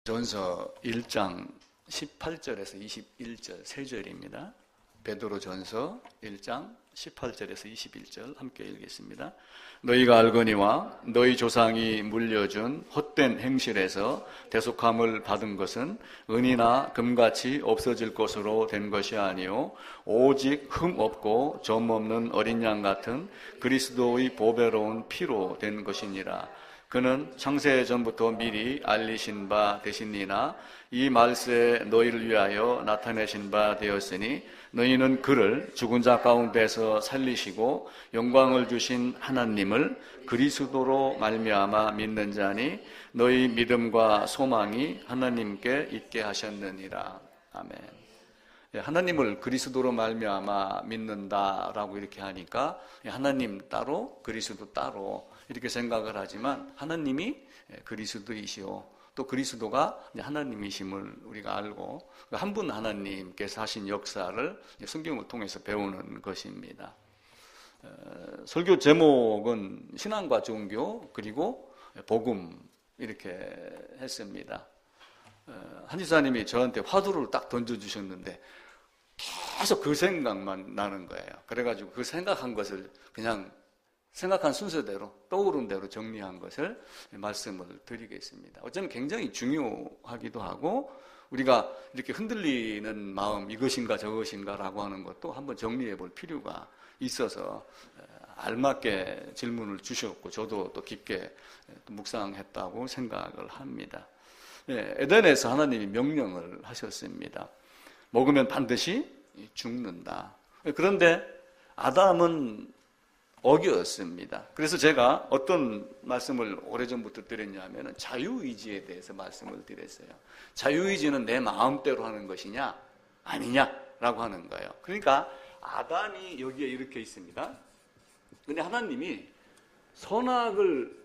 전서 1장 18절에서 21절 세 절입니다. 베드로전서 1장 18절에서 21절 함께 읽겠습니다. 너희가 알거니와 너희 조상이 물려준 헛된 행실에서 대속함을 받은 것은 은이나 금같이 없어질 것으로 된 것이 아니요 오직 흠 없고 점 없는 어린 양 같은 그리스도의 보배로운 피로 된 것이니라. 그는 창세 전부터 미리 알리신 바 되시니나 이 말세에 너희를 위하여 나타내신 바 되었으니 너희는 그를 죽은 자 가운데서 살리시고 영광을 주신 하나님을 그리스도로 말미암아 믿는 자니 너희 믿음과 소망이 하나님께 있게 하셨느니라. 아멘. 하나님을 그리스도로 말미암아 믿는다라고 이렇게 하니까 하나님 따로 그리스도 따로 이렇게 생각을 하지만 하나님이 그리스도이시오, 또 그리스도가 하나님이심을 우리가 알고 한 분 하나님께서 하신 역사를 성경을 통해서 배우는 것입니다. 설교 제목은 신앙과 종교 그리고 복음 이렇게 했습니다. 한 지사님이 저한테 화두를 딱 던져주셨는데 계속 그 생각만 나는 거예요. 그래가지고 그 생각한 것을 그냥 생각한 순서대로 떠오른 대로 정리한 것을 말씀을 드리겠습니다. 어쩌면 굉장히 중요하기도 하고 우리가 이렇게 흔들리는 마음 이것인가 저것인가 라고 하는 것도 한번 정리해 볼 필요가 있어서 알맞게 질문을 주셨고 저도 또 깊게 묵상했다고 생각을 합니다. 에덴에서 하나님이 명령을 하셨습니다. 먹으면 반드시 죽는다. 그런데 아담은 어겼습니다. 그래서 제가 어떤 말씀을 오래전부터 드렸냐면 자유의지에 대해서 말씀을 드렸어요. 자유의지는 내 마음대로 하는 것이냐 아니냐라고 하는 거예요. 그러니까 아담이 여기에 이렇게 있습니다. 근데 하나님이 선악을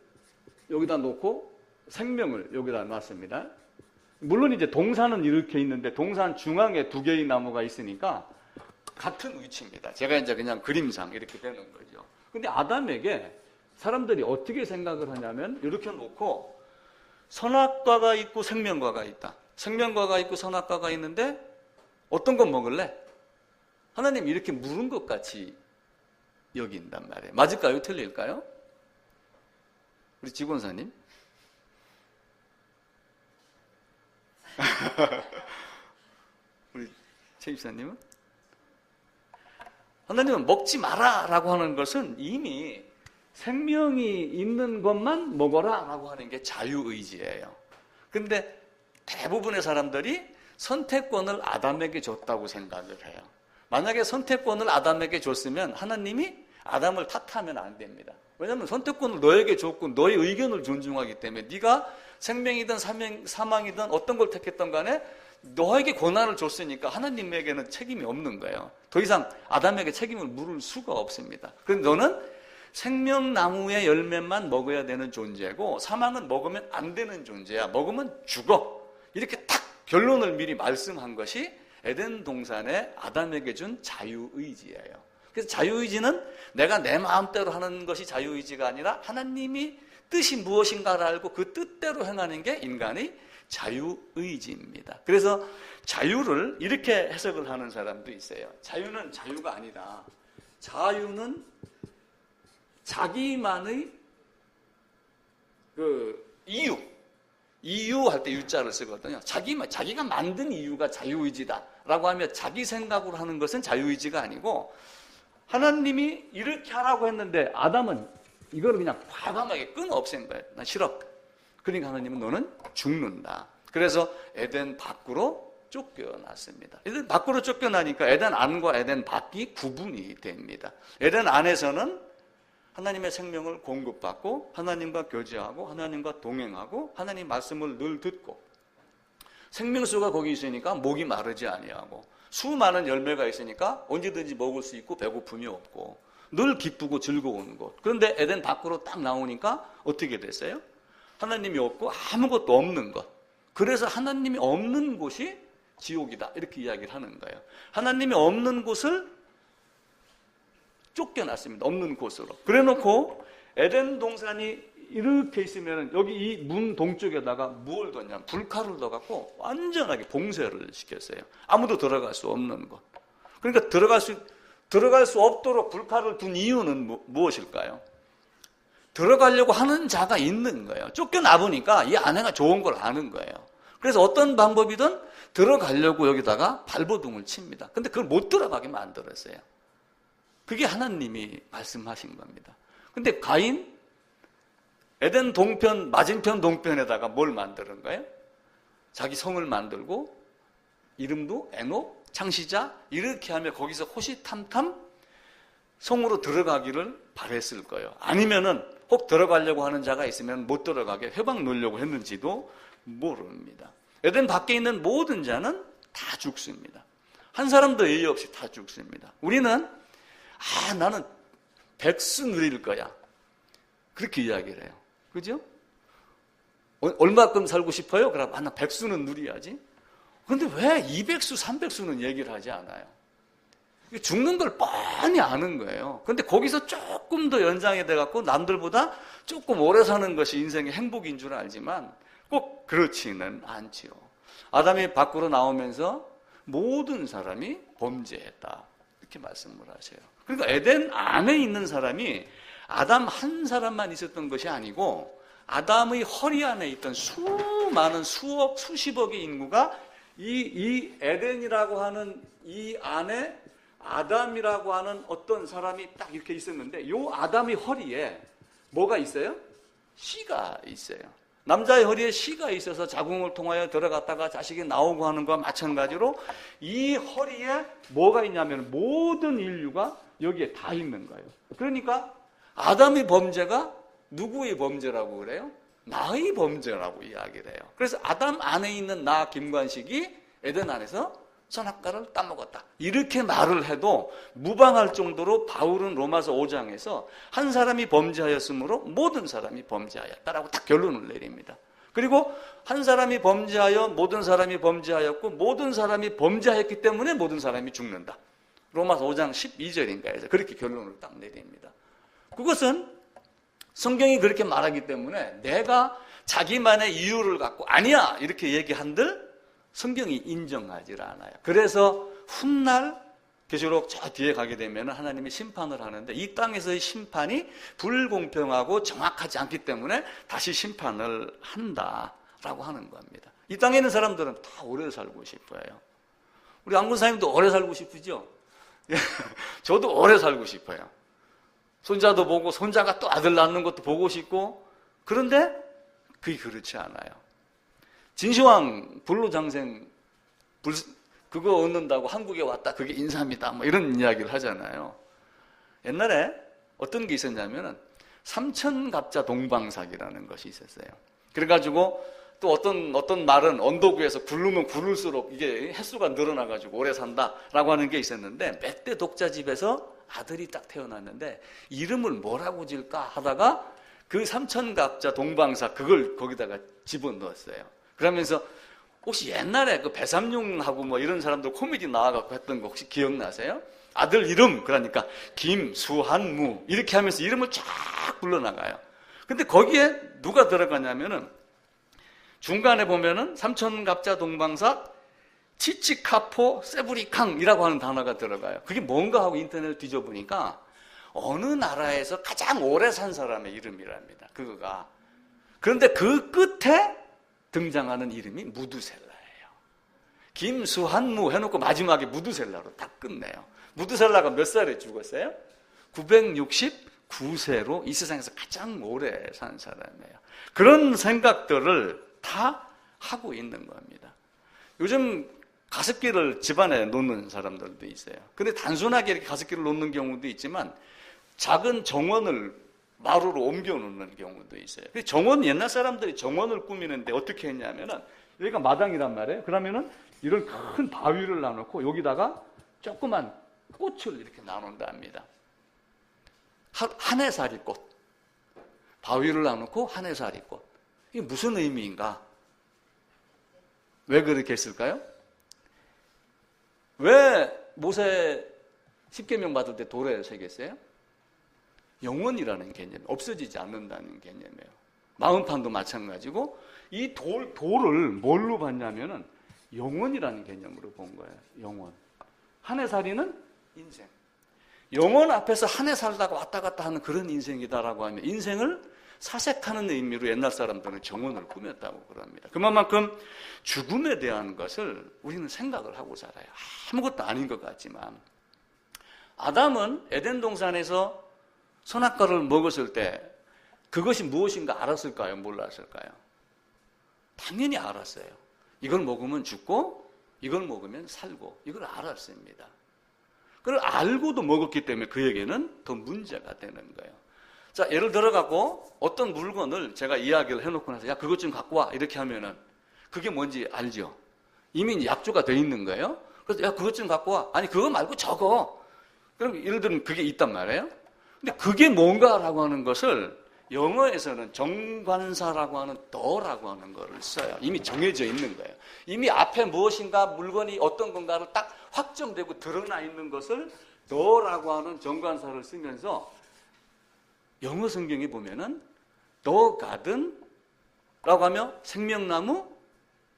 여기다 놓고 생명을 여기다 놨습니다. 물론 이제 동산은 이렇게 있는데 동산 중앙에 두 개의 나무가 있으니까 같은 위치입니다. 제가 이제 그냥 그림상 이렇게 되는 거죠. 근데 아담에게 사람들이 어떻게 생각을 하냐면 이렇게 놓고 선악과가 있고 생명과가 있다. 생명과가 있고 선악과가 있는데 어떤 건 먹을래? 하나님 이렇게 물은 것 같이 여긴단 말이에요. 맞을까요? 틀릴까요? 우리 지권사님? 우리 최 입사님은? 하나님은 먹지 마라 라고 하는 것은 이미 생명이 있는 것만 먹어라 라고 하는 게 자유의지예요. 근데 대부분의 사람들이 선택권을 아담에게 줬다고 생각을 해요. 만약에 선택권을 아담에게 줬으면 하나님이 아담을 탓하면 안 됩니다. 왜냐하면 선택권을 너에게 줬고 너의 의견을 존중하기 때문에 네가 생명이든 사망이든 어떤 걸 택했던 간에 너에게 권한을 줬으니까 하나님에게는 책임이 없는 거예요. 더 이상 아담에게 책임을 물을 수가 없습니다. 그런데 너는 생명나무의 열매만 먹어야 되는 존재고 사망은 먹으면 안 되는 존재야. 먹으면 죽어. 이렇게 딱 결론을 미리 말씀한 것이 에덴 동산에 아담에게 준 자유의지예요. 그래서 자유의지는 내가 내 마음대로 하는 것이 자유의지가 아니라 하나님이 뜻이 무엇인가를 알고 그 뜻대로 행하는 게 인간의 자유의지입니다. 그래서 자유를 이렇게 해석을 하는 사람도 있어요. 자유는 자유가 아니다. 자유는 자기만의 이유 할 때 유자를 쓰거든요. 자기가 만든 이유가 자유의지다라고 하면 자기 생각으로 하는 것은 자유의지가 아니고 하나님이 이렇게 하라고 했는데 아담은 이걸 그냥 과감하게 끊어 없앤 거예요. 나 싫어. 그러니까 하나님은 너는 죽는다. 그래서 에덴 밖으로 쫓겨났습니다. 에덴 밖으로 쫓겨나니까 에덴 안과 에덴 밖이 구분이 됩니다. 에덴 안에서는 하나님의 생명을 공급받고 하나님과 교제하고 하나님과 동행하고 하나님 말씀을 늘 듣고 생명수가 거기 있으니까 목이 마르지 아니하고 수많은 열매가 있으니까 언제든지 먹을 수 있고 배고픔이 없고 늘 기쁘고 즐거운 곳. 그런데 에덴 밖으로 딱 나오니까 어떻게 됐어요? 하나님이 없고 아무것도 없는 것. 그래서 하나님이 없는 곳이 지옥이다 이렇게 이야기를 하는 거예요. 하나님이 없는 곳을 쫓겨났습니다. 없는 곳으로. 그래놓고 에덴 동산이 이렇게 있으면 여기 이 문 동쪽에다가 뭘 뒀냐면 불칼을 넣어갖고 완전하게 봉쇄를 시켰어요. 아무도 들어갈 수 없는 것. 그러니까 들어갈 수 없도록 불칼을 둔 이유는 무엇일까요? 들어가려고 하는 자가 있는 거예요. 쫓겨나보니까 이 아내가 좋은 걸 아는 거예요. 그래서 어떤 방법이든 들어가려고 여기다가 발버둥을 칩니다. 근데 그걸 못 들어가게 만들었어요. 그게 하나님이 말씀하신 겁니다. 근데 가인, 에덴 동편, 맞은편 동편에다가 뭘 만드는 거예요? 자기 성을 만들고 이름도 에녹, 창시자 이렇게 하며 거기서 호시탐탐 성으로 들어가기를 바랬을 거예요. 아니면은 혹 들어가려고 하는 자가 있으면 못 들어가게 회방 놓으려고 했는지도 모릅니다. 에덴 밖에 있는 모든 자는 다 죽습니다. 한 사람도 예의 없이 다 죽습니다. 우리는 나는 백수 누릴 거야. 그렇게 이야기를 해요. 그죠? 얼마큼 살고 싶어요? 그럼 나 백수는 누려야지. 그런데 왜 200수, 300수는 얘기를 하지 않아요? 죽는 걸 뻔히 아는 거예요. 그런데 거기서 조금 더 연장이 돼갖고 남들보다 조금 오래 사는 것이 인생의 행복인 줄 알지만 꼭 그렇지는 않지요. 아담이 밖으로 나오면서 모든 사람이 범죄했다. 이렇게 말씀을 하세요. 그러니까 에덴 안에 있는 사람이 아담 한 사람만 있었던 것이 아니고 아담의 허리 안에 있던 수많은 수억, 수십억의 인구가 이 에덴이라고 하는 이 안에 아담이라고 하는 어떤 사람이 딱 이렇게 있었는데 이 아담의 허리에 뭐가 있어요? 씨가 있어요. 남자의 허리에 씨가 있어서 자궁을 통하여 들어갔다가 자식이 나오고 하는 것과 마찬가지로 이 허리에 뭐가 있냐면 모든 인류가 여기에 다 있는 거예요. 그러니까 아담의 범죄가 누구의 범죄라고 그래요? 나의 범죄라고 이야기를 해요. 그래서 아담 안에 있는 나 김관식이 에덴 안에서 선악과를 따먹었다. 이렇게 말을 해도 무방할 정도로 바울은 로마서 5장에서 한 사람이 범죄하였으므로 모든 사람이 범죄하였다라고 딱 결론을 내립니다. 그리고 한 사람이 범죄하여 모든 사람이 범죄하였고 모든 사람이 범죄하였기 때문에 모든 사람이 죽는다. 로마서 5장 12절인가에서 그렇게 결론을 딱 내립니다. 그것은 성경이 그렇게 말하기 때문에 내가 자기만의 이유를 갖고 아니야 이렇게 얘기한들 성경이 인정하지 않아요. 그래서 훗날 계시록 저 뒤에 가게 되면 하나님이 심판을 하는데 이 땅에서의 심판이 불공평하고 정확하지 않기 때문에 다시 심판을 한다라고 하는 겁니다. 이 땅에 있는 사람들은 다 오래 살고 싶어요. 우리 안군사님도 오래 살고 싶으죠? 저도 오래 살고 싶어요. 손자도 보고 손자가 또 아들 낳는 것도 보고 싶고 그런데 그게 그렇지 않아요. 진시황 불로장생 그거 얻는다고 한국에 왔다 그게 인사입니다 뭐 이런 이야기를 하잖아요. 옛날에 어떤 게 있었냐면은 삼천갑자 동방삭이라는 것이 있었어요. 그래가지고 또 어떤 말은 언덕 위에서 굴르면 굴를수록 이게 횟수가 늘어나가지고 오래 산다라고 하는 게 있었는데 몇 대 독자 집에서 아들이 딱 태어났는데 이름을 뭐라고 지을까 하다가 그 삼천갑자 동방삭 그걸 거기다가 집어넣었어요. 그러면서 혹시 옛날에 그 배삼룡하고 뭐 이런 사람들 코미디 나와갖고 했던 거 혹시 기억나세요? 아들 이름 그러니까 김수한무 이렇게 하면서 이름을 쫙 불러나가요. 근데 거기에 누가 들어가냐면은 중간에 보면은 삼천갑자 동방삭 치치카포 세부리캉이라고 하는 단어가 들어가요. 그게 뭔가 하고 인터넷을 뒤져보니까 어느 나라에서 가장 오래 산 사람의 이름이랍니다. 그거가. 그런데 그 끝에 등장하는 이름이 무두셀라예요. 김수한무 해놓고 마지막에 무두셀라로 딱 끝내요. 무두셀라가 몇 살에 죽었어요? 969세로 이 세상에서 가장 오래 산 사람이에요. 그런 생각들을 다 하고 있는 겁니다. 요즘 가습기를 집안에 놓는 사람들도 있어요. 근데 단순하게 이렇게 가습기를 놓는 경우도 있지만 작은 정원을 마루로 옮겨 놓는 경우도 있어요. 정원, 옛날 사람들이 정원을 꾸미는데 어떻게 했냐면은 여기가 마당이란 말이에요. 그러면은 이런 큰 바위를 놔놓고 여기다가 조그만 꽃을 이렇게 나눈답니다. 한해살이꽃. 바위를 놔놓고 한해살이꽃. 이게 무슨 의미인가? 왜 그렇게 했을까요? 왜 모세 십계명 받을 때 돌에 새겼어요? 영원이라는 개념, 없어지지 않는다는 개념이에요. 마음판도 마찬가지고 이 돌을 뭘로 봤냐면은 영원이라는 개념으로 본 거예요. 영원. 한 해 살이는 인생. 영원 앞에서 한 해 살다가 왔다 갔다 하는 그런 인생이다라고 하면 인생을 사색하는 의미로 옛날 사람들은 정원을 꾸몄다고 그럽니다. 그만큼 죽음에 대한 것을 우리는 생각을 하고 살아요. 아무것도 아닌 것 같지만 아담은 에덴 동산에서 선악과를 먹었을 때 그것이 무엇인가 알았을까요? 몰랐을까요? 당연히 알았어요. 이걸 먹으면 죽고 이걸 먹으면 살고 이걸 알았습니다. 그걸 알고도 먹었기 때문에 그에게는 더 문제가 되는 거예요. 자, 예를 들어갖고 어떤 물건을 제가 이야기를 해놓고 나서 야, 그것 좀 갖고 와 이렇게 하면은 그게 뭔지 알죠? 이미 약조가 돼 있는 거예요. 그래서 야, 그것 좀 갖고 와. 아니, 그거 말고 저거. 그럼 예를 들면 그게 있단 말이에요. 근데 그게 뭔가라고 하는 것을 영어에서는 정관사라고 하는 더라고 하는 거를 써요. 이미 정해져 있는 거예요. 이미 앞에 무엇인가 물건이 어떤 건가를 딱 확정되고 드러나 있는 것을 더라고 하는 정관사를 쓰면서 영어 성경에 보면은 더 가든라고 하며 생명나무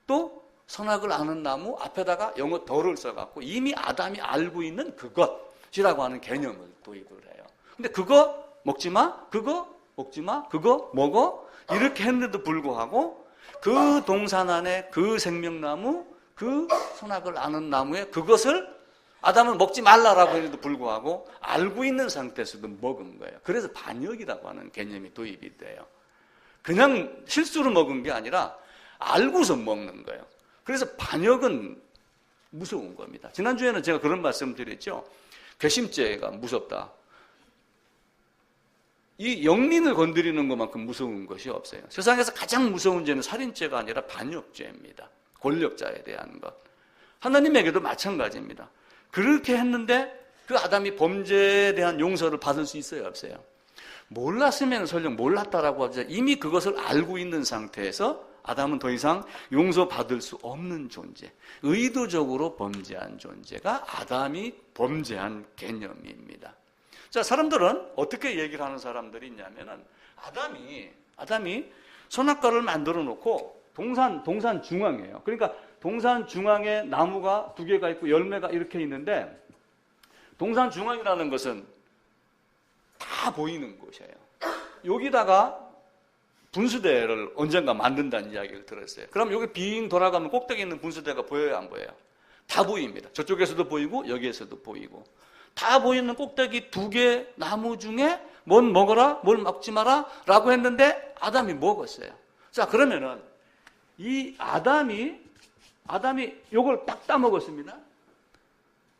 또 선악을 아는 나무 앞에다가 영어 더를 써갖고 이미 아담이 알고 있는 그것이라고 하는 개념을 도입을 해요. 근데 그거 먹지 마, 그거 먹지 마, 그거 먹어 이렇게 했는데도 불구하고 그 동산 안에 그 생명나무, 그 선악을 아는 나무에 그것을 아담은 먹지 말라라고 해도 불구하고 알고 있는 상태에서도 먹은 거예요. 그래서 반역이라고 하는 개념이 도입이 돼요. 그냥 실수로 먹은 게 아니라 알고서 먹는 거예요. 그래서 반역은 무서운 겁니다. 지난주에는 제가 그런 말씀 드렸죠. 괘씸죄가 무섭다. 이 영린을 건드리는 것만큼 무서운 것이 없어요. 세상에서 가장 무서운 죄는 살인죄가 아니라 반역죄입니다. 권력자에 대한 것. 하나님에게도 마찬가지입니다. 그렇게 했는데 그 아담이 범죄에 대한 용서를 받을 수 있어요, 없어요? 몰랐으면 설령 몰랐다라고 하죠. 이미 그것을 알고 있는 상태에서 아담은 더 이상 용서받을 수 없는 존재, 의도적으로 범죄한 존재가 아담이 범죄한 개념입니다. 자, 사람들은 어떻게 얘기를 하는 사람들이 있냐면은 아담이 선악과를 만들어 놓고 동산 중앙이에요. 그러니까 동산 중앙에 나무가 2개가 있고 열매가 이렇게 있는데 동산 중앙이라는 것은 다 보이는 곳이에요. 여기다가 분수대를 언젠가 만든다는 이야기를 들었어요. 그럼 여기 빙 돌아가면 꼭대기 있는 분수대가 보여요, 안 보여요? 다 보입니다. 저쪽에서도 보이고 여기에서도 보이고 다 보이는 꼭대기 2개 나무 중에 뭔 먹어라, 뭘 먹지 마라 라고 했는데 아담이 먹었어요. 자, 그러면은 이 아담이 요걸 딱 따먹었습니다.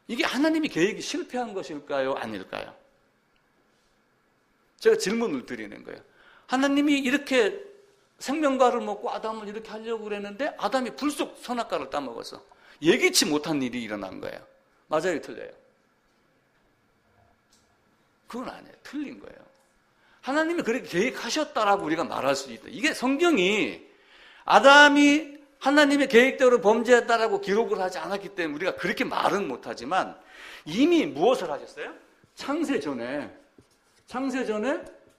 이게 하나님이 계획이 실패한 것일까요? 아닐까요? 제가 질문을 드리는 거예요. 하나님이 이렇게 생명과를 먹고 아담을 이렇게 하려고 그랬는데 아담이 불쑥 선악과를 따먹었어. 예기치 못한 일이 일어난 거예요. 맞아요, 틀려요? 그건 아니에요. 틀린 거예요. 하나님이 그렇게 계획하셨다라고 우리가 말할 수 있다. 이게 성경이 아담이 하나님의 계획대로 범죄했다라고 기록을 하지 않았기 때문에 우리가 그렇게 말은 못하지만 이미 무엇을 하셨어요? 창세 전에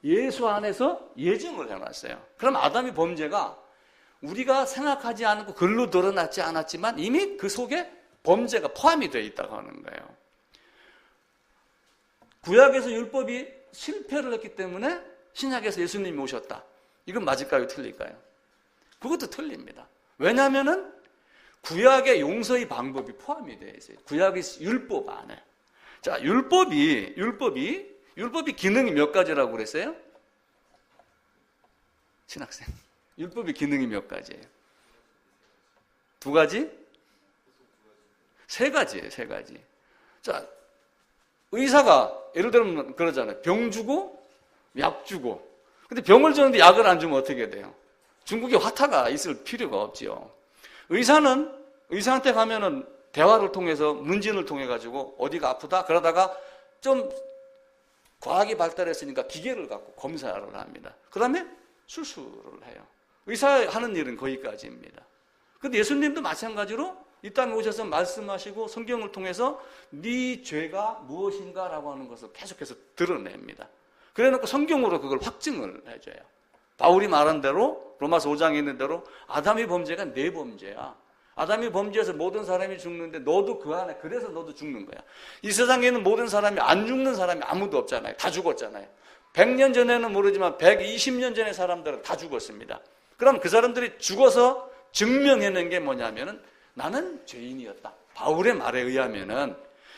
예수 안에서 예정을 해놨어요. 그럼 아담의 범죄가 우리가 생각하지 않고 글로 드러나지 않았지만 이미 그 속에 범죄가 포함이 되어 있다고 하는 거예요. 구약에서 율법이 실패를 했기 때문에 신약에서 예수님이 오셨다. 이건 맞을까요? 틀릴까요? 그것도 틀립니다. 왜냐하면은 구약의 용서의 방법이 포함이 되어 있어요. 구약의 율법 안에. 자, 율법이 기능이 몇 가지라고 그랬어요? 신학생. 율법의 기능이 몇 가지예요? 2가지? 3가지예요, 3가지. 자, 의사가 예를 들면 그러잖아요. 병 주고 약 주고. 근데 병을 주는데 약을 안 주면 어떻게 돼요? 중국에 화타가 있을 필요가 없지요. 의사한테 가면은 대화를 통해서 문진을 통해 가지고 어디가 아프다 그러다가 좀 과학이 발달했으니까 기계를 갖고 검사를 합니다. 그다음에 수술을 해요. 의사 하는 일은 거기까지입니다. 근데 예수님도 마찬가지로 이 땅에 오셔서 말씀하시고 성경을 통해서 네 죄가 무엇인가라고 하는 것을 계속해서 드러냅니다. 그래놓고 성경으로 그걸 확증을 해줘요. 바울이 말한 대로 로마서 5장에 있는 대로 아담의 범죄가 내 범죄야. 아담이 범죄해서 모든 사람이 죽는데 너도 그 안에, 그래서 너도 죽는 거야. 이 세상에 있는 모든 사람이 안 죽는 사람이 아무도 없잖아요. 다 죽었잖아요. 100년 전에는 모르지만 120년 전의 사람들은 다 죽었습니다. 그럼 그 사람들이 죽어서 증명해낸 게 뭐냐면은 나는 죄인이었다. 바울의 말에 의하면은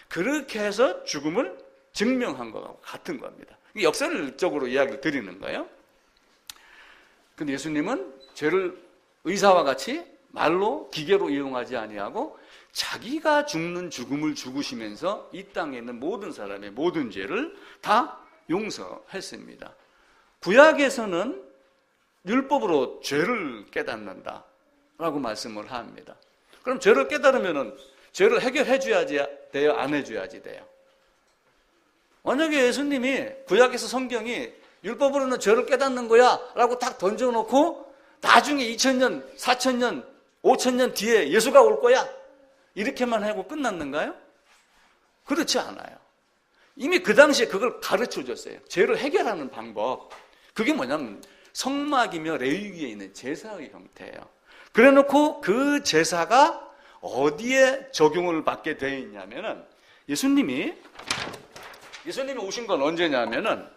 그렇게 해서 죽음을 증명한 것과 같은 겁니다. 역설적으로 이야기를 드리는 거예요. 근데 예수님은 죄를 의사와 같이 말로 기계로 이용하지 아니하고 자기가 죽는 죽음을 죽으시면서 이 땅에 있는 모든 사람의 모든 죄를 다 용서했습니다. 구약에서는 율법으로 죄를 깨닫는다 라고 말씀을 합니다. 그럼 죄를 깨달으면 죄를 해결해 줘야지 돼요? 안 해줘야지 돼요? 만약에 예수님이 구약에서 성경이 율법으로는 죄를 깨닫는 거야 라고 딱 던져놓고 나중에 2000년, 4000년, 5000년 뒤에 예수가 올 거야 이렇게만 하고 끝났는가요? 그렇지 않아요. 이미 그 당시에 그걸 가르쳐 줬어요. 죄를 해결하는 방법. 그게 뭐냐면 성막이며 레위기에 있는 제사의 형태예요. 그래놓고 그 제사가 어디에 적용을 받게 되어 있냐면은 예수님이 오신 건 언제냐면은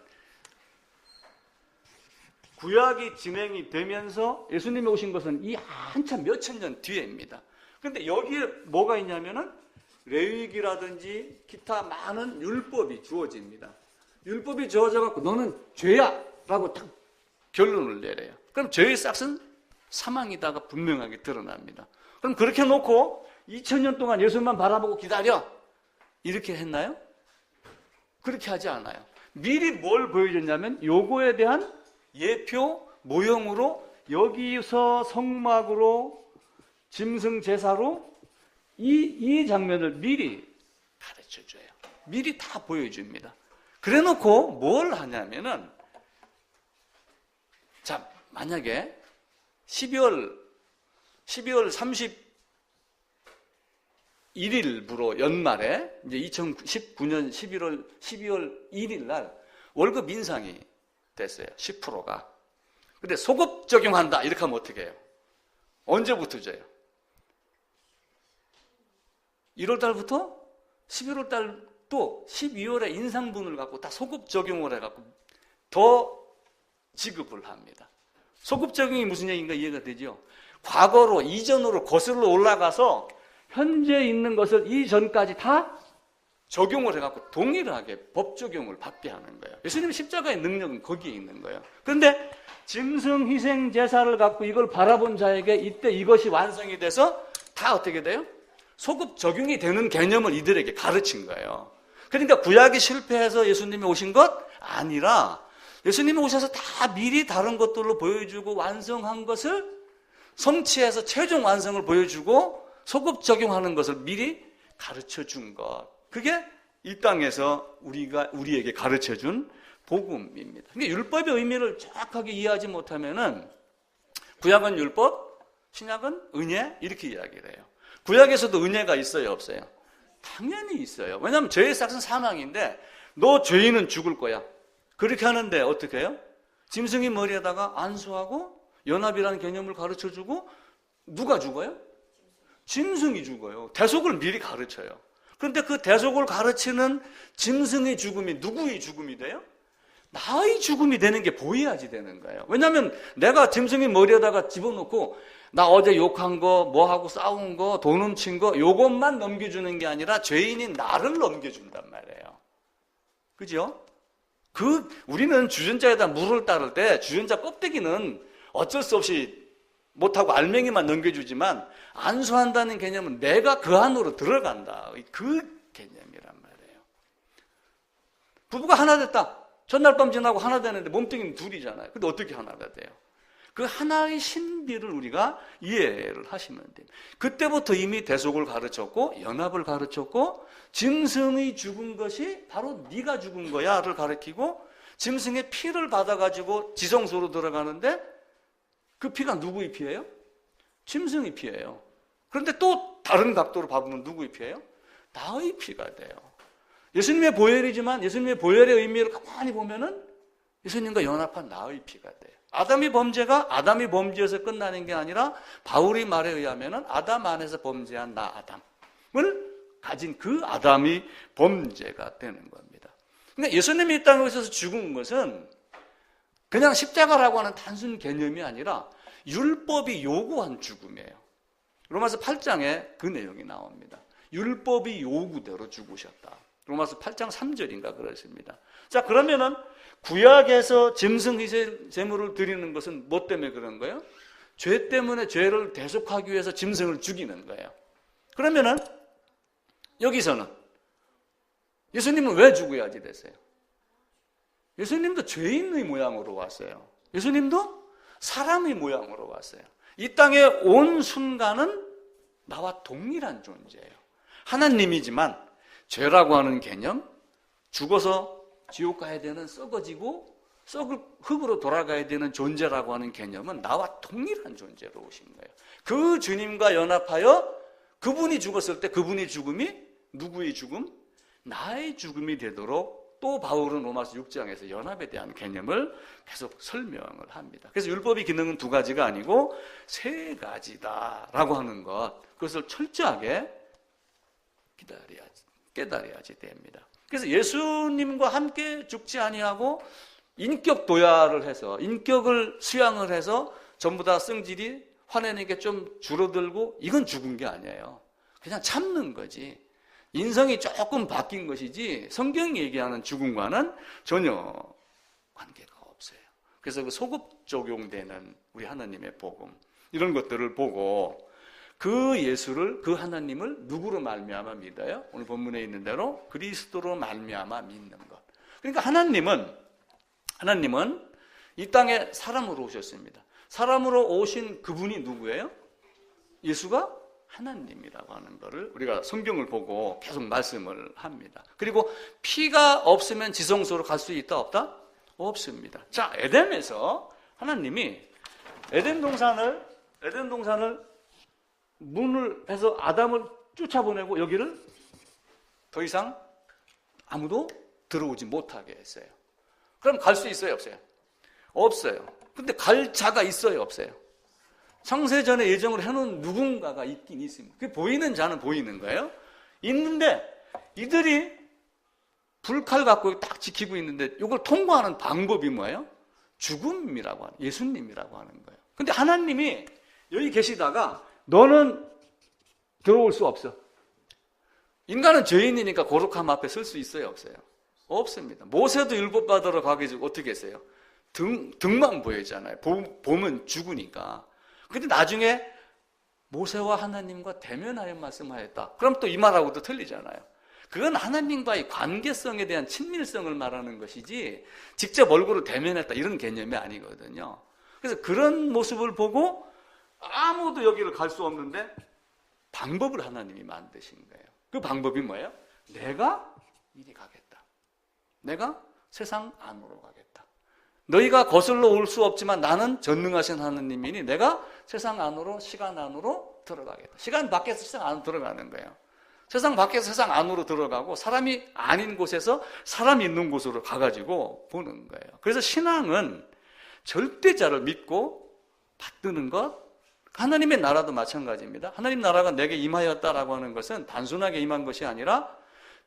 구약이 진행이 되면서 예수님이 오신 것은 이 한참 몇천 년 뒤에입니다. 그런데 여기에 뭐가 있냐면은 레위기라든지 기타 많은 율법이 주어집니다. 율법이 주어져 갖고 너는 죄야 라고 딱 결론을 내려요. 그럼 죄의 싹은 사망이다가 분명하게 드러납니다. 그럼 그렇게 놓고 2000년 동안 예수만 바라보고 기다려 이렇게 했나요? 그렇게 하지 않아요. 미리 뭘 보여줬냐면 요거에 대한 예표 모형으로 여기서 성막으로 짐승 제사로 이 장면을 미리 가르쳐줘요. 미리 다 보여줍니다. 그래 놓고 뭘 하냐면은 자, 만약에 12월 31일부로 연말에 이제 2019년 12월 1일 날 월급 인상이 됐어요. 10%가. 근데 소급 적용한다. 이렇게 하면 어떻게 해요? 언제부터 줘요? 1월 달부터 11월 달도 12월에 인상분을 갖고 다 소급 적용을 해갖고 더 지급을 합니다. 소급 적용이 무슨 얘기인가 이해가 되죠? 과거로, 이전으로 거슬러 올라가서 현재 있는 것을 이전까지 다 적용을 해갖고 동일하게 법 적용을 받게 하는 거예요. 예수님 십자가의 능력은 거기에 있는 거예요. 그런데 짐승 희생 제사를 갖고 이걸 바라본 자에게 이때 이것이 완성이 돼서 다 어떻게 돼요? 소급 적용이 되는 개념을 이들에게 가르친 거예요. 그러니까 구약이 실패해서 예수님이 오신 것 아니라 예수님이 오셔서 다 미리 다른 것들로 보여주고 완성한 것을 성취해서 최종 완성을 보여주고 소급 적용하는 것을 미리 가르쳐 준 것. 그게 이 땅에서 우리에게 가르쳐 준 복음입니다. 그러니까 율법의 의미를 정확하게 이해하지 못하면은 구약은 율법, 신약은 은혜 이렇게 이야기를 해요. 구약에서도 은혜가 있어요, 없어요? 당연히 있어요. 왜냐하면 죄의 삭은 사망인데 너 죄인은 죽을 거야. 그렇게 하는데 어떻게 해요? 짐승이 머리에다가 안수하고 연합이라는 개념을 가르쳐주고 누가 죽어요? 짐승이 죽어요. 대속을 미리 가르쳐요. 그런데 그 대속을 가르치는 짐승의 죽음이 누구의 죽음이 돼요? 나의 죽음이 되는 게 보여야지 되는 거예요. 왜냐하면 내가 짐승의 머리에다가 집어넣고 나 어제 욕한 거, 뭐하고 싸운 거, 돈 훔친 거 요것만 넘겨주는 게 아니라 죄인인 나를 넘겨준단 말이에요. 그죠? 우리는 주전자에다 물을 따를 때 주전자 껍데기는 어쩔 수 없이 못하고 알맹이만 넘겨주지만 안수한다는 개념은 내가 그 안으로 들어간다. 그 개념이란 말이에요. 부부가 하나 됐다. 전날 밤 지나고 하나 되는데 몸뚱이는 둘이잖아요. 근데 어떻게 하나가 돼요? 그 하나의 신비를 우리가 이해를 하시면 돼요. 그때부터 이미 대속을 가르쳤고 연합을 가르쳤고 짐승의 죽은 것이 바로 네가 죽은 거야를 가르치고 짐승의 피를 받아가지고 지성소로 들어가는데 그 피가 누구의 피예요? 짐승의 피예요. 그런데 또 다른 각도로 봐보면 누구의 피예요? 나의 피가 돼요. 예수님의 보혈이지만 예수님의 보혈의 의미를 가만히 보면은 예수님과 연합한 나의 피가 돼요. 아담이 범죄가 아담이 범죄에서 끝나는 게 아니라 바울의 말에 의하면 아담 안에서 범죄한 나 아담을 가진 그 아담이 범죄가 되는 겁니다. 그러니까 예수님이 이 땅에 오셔서 죽은 것은 그냥 십자가라고 하는 단순 개념이 아니라 율법이 요구한 죽음이에요. 로마서 8장에 그 내용이 나옵니다. 율법이 요구대로 죽으셨다. 로마서 8장 3절인가 그렇습니다. 자, 그러면은 구약에서 짐승 희생 제물을 드리는 것은 뭐 때문에 그런 거예요? 죄 때문에 죄를 대속하기 위해서 짐승을 죽이는 거예요. 그러면은 여기서는 예수님은 왜 죽어야지 됐어요? 예수님도 죄인의 모양으로 왔어요. 예수님도 사람의 모양으로 왔어요. 이 땅에 온 순간은 나와 동일한 존재예요. 하나님이지만 죄라고 하는 개념, 죽어서 지옥 가야 되는 썩어지고 썩을 흙으로 돌아가야 되는 존재라고 하는 개념은 나와 동일한 존재로 오신 거예요. 그 주님과 연합하여 그분이 죽었을 때 그분의 죽음이 누구의 죽음? 나의 죽음이 되도록 또 바울은 로마서 6장에서 연합에 대한 개념을 계속 설명을 합니다. 그래서 율법의 기능은 두 가지가 아니고 세 가지다라고 하는 것, 그것을 철저하게 깨달아야지 됩니다. 그래서 예수님과 함께 죽지 아니하고 인격 도야를 해서 인격을 수양을 해서 전부 다 성질이 화내는 게 좀 줄어들고 이건 죽은 게 아니에요. 그냥 참는 거지. 인성이 조금 바뀐 것이지 성경이 얘기하는 죽음과는 전혀 관계가 없어요. 그래서 그 소급 적용되는 우리 하나님의 복음 이런 것들을 보고 그 예수를, 그 하나님을 누구로 말미암아 믿어요? 오늘 본문에 있는 대로 그리스도로 말미암아 믿는 것. 그러니까 하나님은 이 땅에 사람으로 오셨습니다. 사람으로 오신 그분이 누구예요? 예수가 하나님이라고 하는 것을 우리가 성경을 보고 계속 말씀을 합니다. 그리고 피가 없으면 지성소로 갈 수 있다 없다? 없습니다. 자, 에덴에서 하나님이 에덴 동산을 문을 해서 아담을 쫓아보내고 여기를 더 이상 아무도 들어오지 못하게 했어요. 그럼 갈 수 있어요, 없어요? 없어요. 근데 갈 자가 있어요, 없어요? 창세전에 예정을 해놓은 누군가가 있긴 있습니다. 그게 보이는 자는 보이는 거예요. 있는데 이들이 불칼 갖고 딱 지키고 있는데 이걸 통과하는 방법이 뭐예요? 죽음이라고 하는, 예수님이라고 하는 거예요. 근데 하나님이 여기 계시다가 너는 들어올 수 없어. 인간은 죄인이니까 거룩함 앞에 설 수 있어요, 없어요? 없습니다. 모세도 율법 받으러 가기 전에 어떻게 했어요? 등만 보이잖아요. 보면 죽으니까. 근데 나중에 모세와 하나님과 대면하여 말씀하였다. 그럼 또 이 말하고도 틀리잖아요. 그건 하나님과의 관계성에 대한 친밀성을 말하는 것이지 직접 얼굴을 대면했다 이런 개념이 아니거든요. 그래서 그런 모습을 보고 아무도 여기를 갈 수 없는데 방법을 하나님이 만드신 거예요. 그 방법이 뭐예요? 내가 이리 가겠다. 내가 세상 안으로 가겠다. 너희가 거슬러 올 수 없지만 나는 전능하신 하나님이니 내가 세상 안으로, 시간 안으로 들어가겠다. 시간 밖에서 세상 안으로 들어가는 거예요. 세상 밖에서 세상 안으로 들어가고 사람이 아닌 곳에서 사람이 있는 곳으로 가가지고 보는 거예요. 그래서 신앙은 절대자를 믿고 받드는 것, 하나님의 나라도 마찬가지입니다. 하나님 나라가 내게 임하였다라고 하는 것은 단순하게 임한 것이 아니라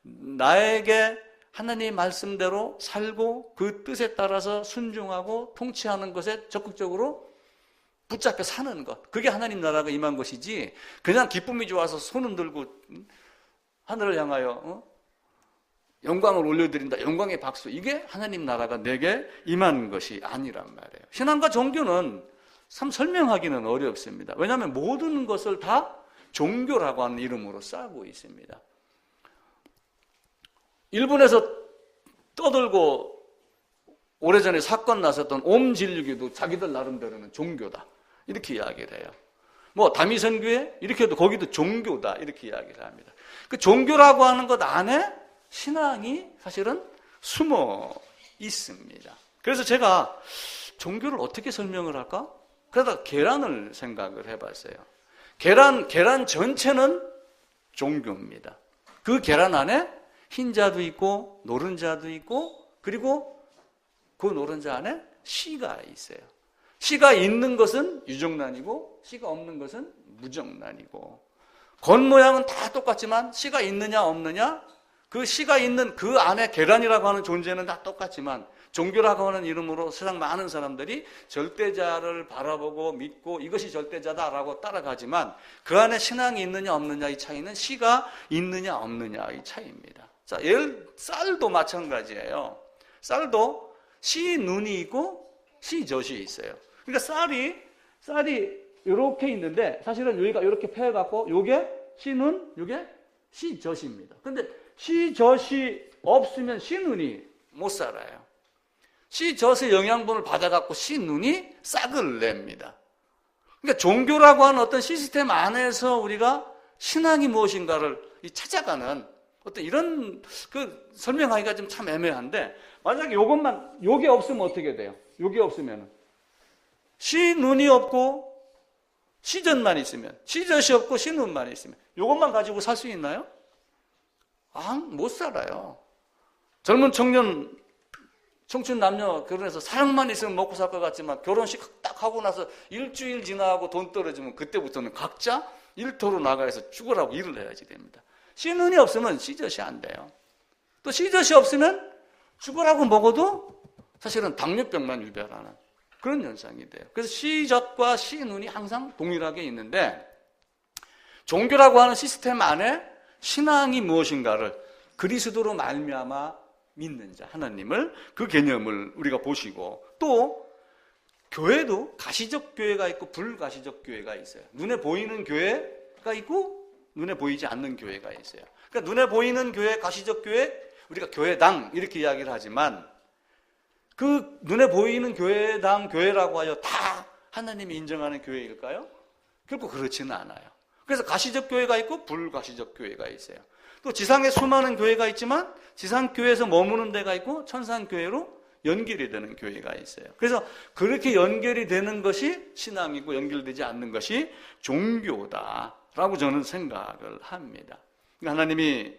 나에게 하나님의 말씀대로 살고 그 뜻에 따라서 순종하고 통치하는 것에 적극적으로 붙잡혀 사는 것, 그게 하나님 나라가 임한 것이지 그냥 기쁨이 좋아서 손 흔들고 하늘을 향하여 영광을 올려드린다, 영광의 박수, 이게 하나님 나라가 내게 임한 것이 아니란 말이에요. 신앙과 종교는 참 설명하기는 어렵습니다. 왜냐하면 모든 것을 다 종교라고 하는 이름으로 싸고 있습니다. 일본에서 떠들고 오래전에 사건 났었던 옴진리교도 자기들 나름대로는 종교다 이렇게 이야기를 해요. 뭐 다미선교회 이렇게 해도 거기도 종교다 이렇게 이야기를 합니다. 그 종교라고 하는 것 안에 신앙이 사실은 숨어 있습니다. 그래서 제가 종교를 어떻게 설명을 할까? 그러다가 계란을 생각을 해봤어요. 계란 전체는 종교입니다. 그 계란 안에 흰자도 있고 노른자도 있고 그리고 그 노른자 안에 씨가 있어요. 씨가 있는 것은 유정란이고 씨가 없는 것은 무정란이고, 겉모양은 다 똑같지만 씨가 있느냐 없느냐, 그 씨가 있는 그 안에 계란이라고 하는 존재는 다 똑같지만 종교라고 하는 이름으로 세상 많은 사람들이 절대자를 바라보고 믿고 이것이 절대자다라고 따라가지만 그 안에 신앙이 있느냐 없느냐 이 차이는 씨가 있느냐 없느냐 이 차이입니다. 자, 쌀도 마찬가지예요. 쌀도 씨 눈이 있고 씨 젖이 있어요. 그러니까 쌀이 이렇게 있는데 사실은 여기가 이렇게 패여갖고 요게 씨 눈, 요게 씨 젖입니다. 근데 씨 젖이 없으면 씨 눈이 못 살아요. 씨 젖의 영양분을 받아갖고 씨 눈이 싹을 냅니다. 그러니까 종교라고 하는 어떤 시스템 안에서 우리가 신앙이 무엇인가를 찾아가는 어떤 이런 설명하기가 좀 참 애매한데, 만약에 요게 없으면 어떻게 돼요? 요게 없으면 씨 눈이 없고 씨 젖만 있으면, 씨 젖이 없고 씨 눈만 있으면 요것만 가지고 살 수 있나요? 못 살아요. 젊은 청춘 남녀 결혼해서 사랑만 있으면 먹고 살 것 같지만 결혼식 딱 하고 나서 일주일 지나고 돈 떨어지면 그때부터는 각자 일터로 나가서 죽으라고 일을 해야지 됩니다. 씨눈이 없으면 씨젖이 안 돼요. 또 씨젖이 없으면 죽으라고 먹어도 사실은 당뇨병만 유발하는 그런 현상이 돼요. 그래서 씨젖과 씨눈이 항상 동일하게 있는데, 종교라고 하는 시스템 안에 신앙이 무엇인가를 그리스도로 말미암아 믿는 자, 하나님을, 그 개념을 우리가 보시고, 또 교회도 가시적 교회가 있고 불가시적 교회가 있어요. 눈에 보이는 교회가 있고 눈에 보이지 않는 교회가 있어요. 그러니까 눈에 보이는 교회, 가시적 교회, 우리가 교회당 이렇게 이야기를 하지만 그 눈에 보이는 교회당, 교회라고 하여 다 하나님이 인정하는 교회일까요? 결코 그렇지는 않아요. 그래서 가시적 교회가 있고 불가시적 교회가 있어요. 또 지상에 수많은 교회가 있지만 지상교회에서 머무는 데가 있고 천상교회로 연결이 되는 교회가 있어요. 그래서 그렇게 연결이 되는 것이 신앙이고 연결되지 않는 것이 종교다라고 저는 생각을 합니다. 하나님이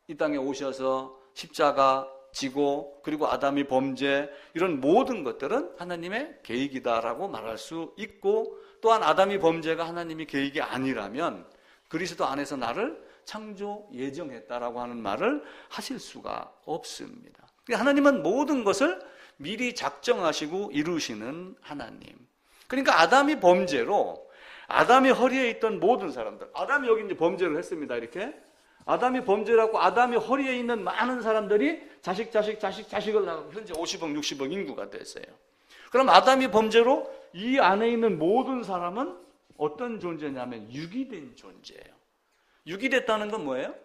이 땅에 오셔서 십자가 지고 그리고 아담이 범죄, 이런 모든 것들은 하나님의 계획이다라고 말할 수 있고, 또한 아담이 범죄가 하나님의 계획이 아니라면 그리스도 안에서 나를 창조 예정했다라고 하는 말을 하실 수가 없습니다. 하나님은 모든 것을 미리 작정하시고 이루시는 하나님. 그러니까 아담이 범죄로 아담이 허리에 있던 모든 사람들, 아담이 여기 이제 범죄를 했습니다. 이렇게 아담이 범죄라고 아담이 허리에 있는 많은 사람들이 자식을 낳고 현재 50억, 60억 인구가 됐어요. 그럼 아담이 범죄로 이 안에 있는 모든 사람은 어떤 존재냐면 유기된 존재예요. 유기됐다는 건 뭐예요?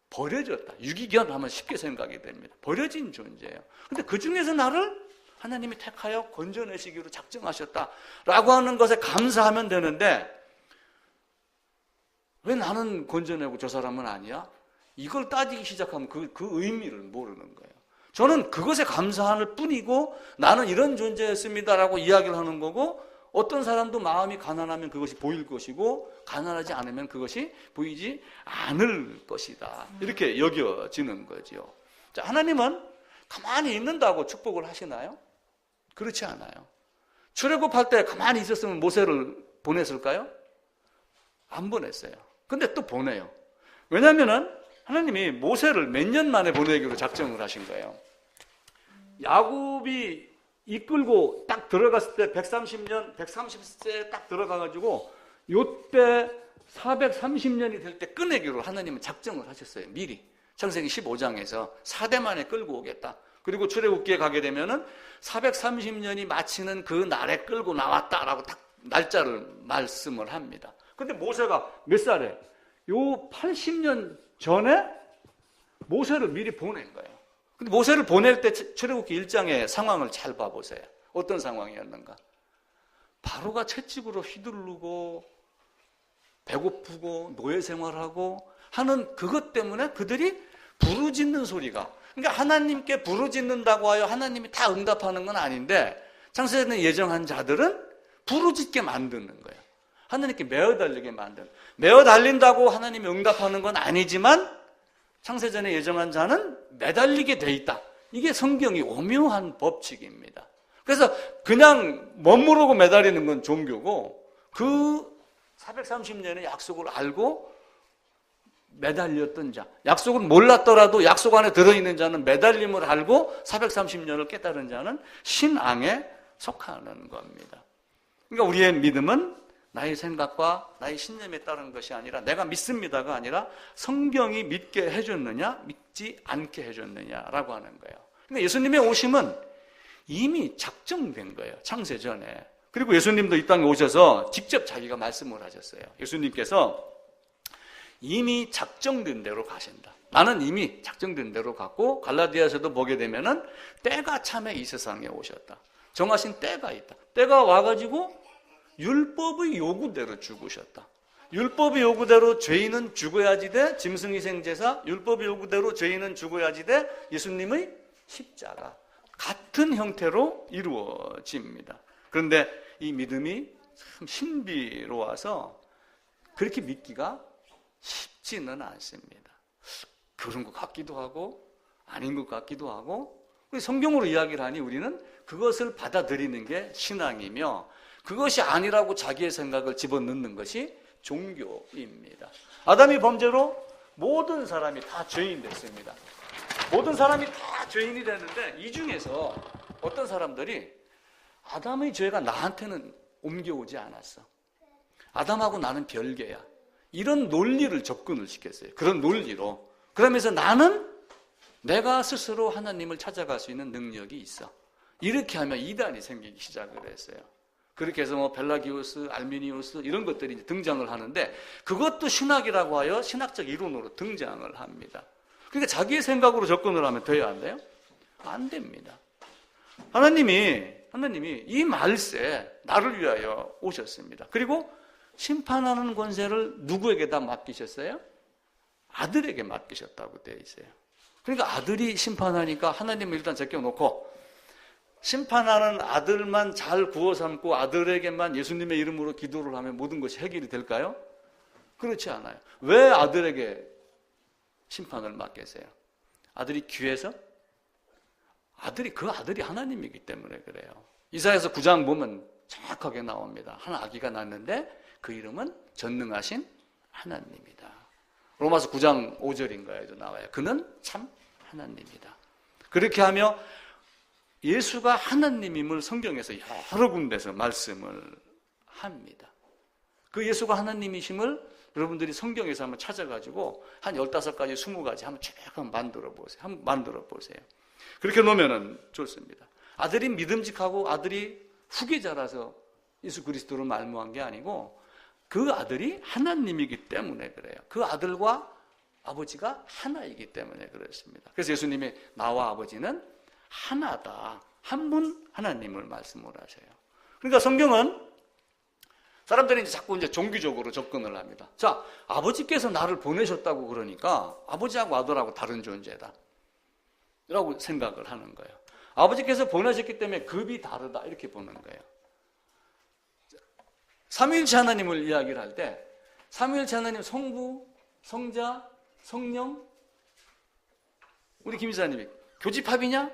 버려졌다. 유기견 하면 쉽게 생각이 됩니다. 버려진 존재예요. 근데 그 중에서 나를 하나님이 택하여 건져내시기로 작정하셨다라고 하는 것에 감사하면 되는데, 왜 나는 건져내고 저 사람은 아니야? 이걸 따지기 시작하면 그 의미를 모르는 거예요. 저는 그것에 감사할 뿐이고 나는 이런 존재였습니다라고 이야기를 하는 거고, 어떤 사람도 마음이 가난하면 그것이 보일 것이고 가난하지 않으면 그것이 보이지 않을 것이다, 이렇게 여겨지는 거죠. 자, 하나님은 가만히 있는다고 축복을 하시나요? 그렇지 않아요. 출애굽할 때 가만히 있었으면 모세를 보냈을까요? 안 보냈어요. 근데 또 보내요. 왜냐하면 하나님이 모세를 몇 년 만에 보내기로 작정을 하신 거예요. 야곱이 이끌고 딱 들어갔을 때 130세 딱 들어가가지고 요때 430년이 될 때 꺼내기로 하나님은 작정을 하셨어요. 미리. 창세기 15장에서 4대 만에 끌고 오겠다. 그리고 출애굽기에 가게 되면은 430년이 마치는 그 날에 끌고 나왔다라고 딱 날짜를 말씀을 합니다. 근데 모세가 몇 살에? 요 80년 전에 모세를 미리 보낸 거예요. 근데 모세를 보낼 때 출애굽기 1장의 상황을 잘 봐보세요. 어떤 상황이었는가? 바로가 채찍으로 휘두르고 배고프고 노예 생활하고 하는 그것 때문에 그들이 부르짖는 소리가, 그러니까 하나님께 부르짖는다고 하여 하나님이 다 응답하는 건 아닌데 창세전에 예정한 자들은 부르짖게 만드는 거예요. 하나님께 매어 달리게 만드는, 매어 달린다고 하나님이 응답하는 건 아니지만 창세전에 예정한 자는 매달리게 돼 있다, 이게 성경이 오묘한 법칙입니다. 그래서 그냥 멋모르고 매달리는 건 종교고, 그 430년의 약속을 알고 매달렸던 자, 약속을 몰랐더라도 약속 안에 들어있는 자는 매달림을 알고 430년을 깨달은 자는 신앙에 속하는 겁니다. 그러니까 우리의 믿음은 나의 생각과 나의 신념에 따른 것이 아니라, 내가 믿습니다가 아니라 성경이 믿게 해줬느냐 믿지 않게 해줬느냐라고 하는 거예요. 그러니까 예수님의 오심은 이미 작정된 거예요, 창세 전에. 그리고 예수님도 이 땅에 오셔서 직접 자기가 말씀을 하셨어요. 예수님께서 이미 작정된 대로 가신다. 나는 이미 작정된 대로 갔고, 갈라디아서도 보게 되면은 때가 참에 이 세상에 오셨다. 정하신 때가 있다. 때가 와가지고 율법의 요구대로 죽으셨다. 율법의 요구대로 죄인은 죽어야지 돼 짐승희생 제사, 율법의 요구대로 죄인은 죽어야지 돼 예수님의 십자가, 같은 형태로 이루어집니다. 그런데 이 믿음이 참 신비로워서 그렇게 믿기가 쉽지는 않습니다. 그런 것 같기도 하고 아닌 것 같기도 하고, 성경으로 이야기를 하니 우리는 그것을 받아들이는 게 신앙이며, 그것이 아니라고 자기의 생각을 집어넣는 것이 종교입니다. 아담이 범죄로 모든 사람이 다 죄인 됐습니다. 모든 사람이 다 죄인이 됐는데, 이 중에서 어떤 사람들이 아담의 죄가 나한테는 옮겨오지 않았어, 아담하고 나는 별개야, 이런 논리를 접근을 시켰어요. 그런 논리로. 그러면서 나는 내가 스스로 하나님을 찾아갈 수 있는 능력이 있어, 이렇게 하면 이단이 생기기 시작을 했어요. 그렇게 해서 뭐 벨라기우스, 알미니우스 이런 것들이 등장을 하는데, 그것도 신학이라고 하여 신학적 이론으로 등장을 합니다. 그러니까 자기의 생각으로 접근을 하면 돼야 안 돼요? 안 됩니다. 하나님이 이 말세 나를 위하여 오셨습니다. 그리고 심판하는 권세를 누구에게다 맡기셨어요? 아들에게 맡기셨다고 되어 있어요. 그러니까 아들이 심판하니까 하나님을 일단 제껴놓고, 심판하는 아들만 잘 구워 삼고 아들에게만 예수님의 이름으로 기도를 하면 모든 것이 해결이 될까요? 그렇지 않아요. 왜 아들에게 심판을 맡겼어요? 아들이 귀해서? 그 아들이 하나님이기 때문에 그래요. 이사야서 9장 보면 정확하게 나옵니다. 한 아기가 낳았는데 그 이름은 전능하신 하나님이다. 로마서 9장 5절인가에도 나와요. 그는 참 하나님이다. 그렇게 하며 예수가 하나님임을 성경에서 여러 군데서 말씀을 합니다. 그 예수가 하나님이심을 여러분들이 성경에서 한번 찾아가지고 한 15가지, 20가지 한번 쭉 만들어 보세요. 그렇게 놓으면 좋습니다. 아들이 믿음직하고 아들이 후계자라서 예수 그리스도로 말미암은 게 아니고, 그 아들이 하나님이기 때문에 그래요. 그 아들과 아버지가 하나이기 때문에 그렇습니다. 그래서 예수님이 나와 아버지는 하나다, 한 분 하나님을 말씀을 하셔요. 그러니까 성경은 사람들이 자꾸 종교적으로 접근을 합니다. 자, 아버지께서 나를 보내셨다고 그러니까 아버지하고 아들하고 다른 존재다 라고 생각을 하는 거예요. 아버지께서 보내셨기 때문에 급이 다르다, 이렇게 보는 거예요. 삼위일체 하나님을 이야기를 할 때, 삼위일체 하나님 성부, 성자, 성령, 우리 김 이사님이 교집합이냐?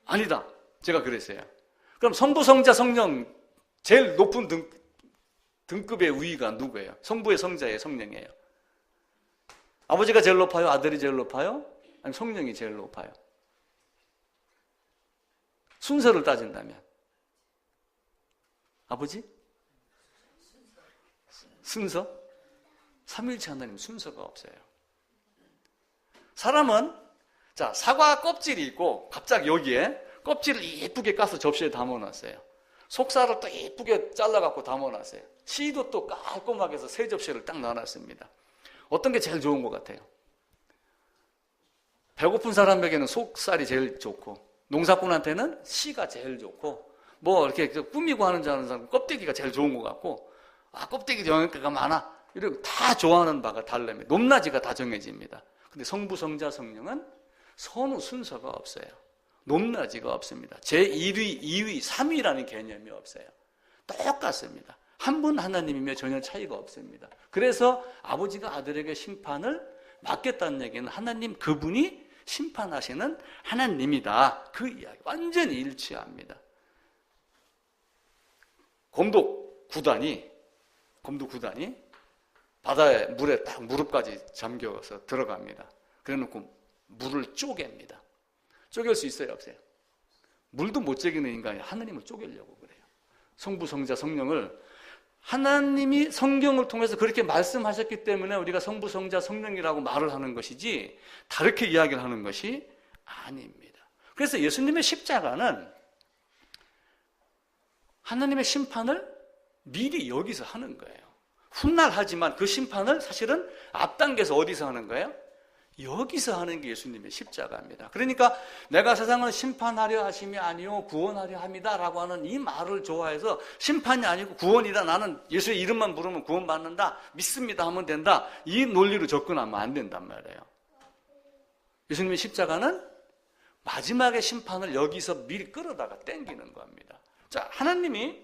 아니다. 제가 그랬어요. 그럼 성부, 성자, 성령 제일 높은 등급의 우위가 누구예요? 성부의, 성자의, 성령이에요. 아버지가 제일 높아요? 아들이 제일 높아요? 아니면 성령이 제일 높아요? 순서를 따진다면 아버지? 순서? 삼위일체 하나님 순서가 없어요. 사람은 자, 사과 껍질이 있고 갑자기 여기에 껍질을 예쁘게 까서 접시에 담아놨어요. 속살을 또 예쁘게 잘라갖고 담아놨어요. 씨도 또 깔끔하게 해서 세 접시를 딱 놔놨습니다. 어떤 게 제일 좋은 것 같아요? 배고픈 사람에게는 속살이 제일 좋고, 농사꾼한테는 씨가 제일 좋고, 뭐 이렇게 꾸미고 하는 사람은 껍데기가 제일 좋은 것 같고, 껍데기 영양가가 많아, 이렇게 다 좋아하는 바가 달라요. 높낮이가 다 정해집니다. 근데 성부, 성자, 성령은 선후 순서가 없어요. 높낮이가 없습니다. 제1위, 2위, 3위라는 개념이 없어요. 똑같습니다. 한 분 하나님이며 전혀 차이가 없습니다. 그래서 아버지가 아들에게 심판을 맡겼다는 얘기는 하나님 그분이 심판하시는 하나님이다. 그 이야기 완전히 일치합니다. 검도 구단이 바다에 물에 딱 무릎까지 잠겨서 들어갑니다. 그래놓고 물을 쪼갭니다. 쪼갤 수 있어요, 없어요? 물도 못 쪼개는 인간이 하나님을 쪼개려고 그래요. 성부, 성자, 성령을 하나님이 성경을 통해서 그렇게 말씀하셨기 때문에 우리가 성부, 성자, 성령이라고 말을 하는 것이지 다르게 이야기를 하는 것이 아닙니다. 그래서 예수님의 십자가는 하나님의 심판을 미리 여기서 하는 거예요. 훗날 하지만 그 심판을 사실은 앞당겨서 어디서 하는 거예요? 여기서 하는 게 예수님의 십자가입니다. 그러니까 내가 세상을 심판하려 하심이 아니요 구원하려 합니다라고 하는 이 말을 좋아해서 심판이 아니고 구원이다, 나는 예수의 이름만 부르면 구원받는다, 믿습니다 하면 된다, 이 논리로 접근하면 안 된단 말이에요. 예수님의 십자가는 마지막의 심판을 여기서 미리 끌어다가 땡기는 겁니다. 자, 하나님이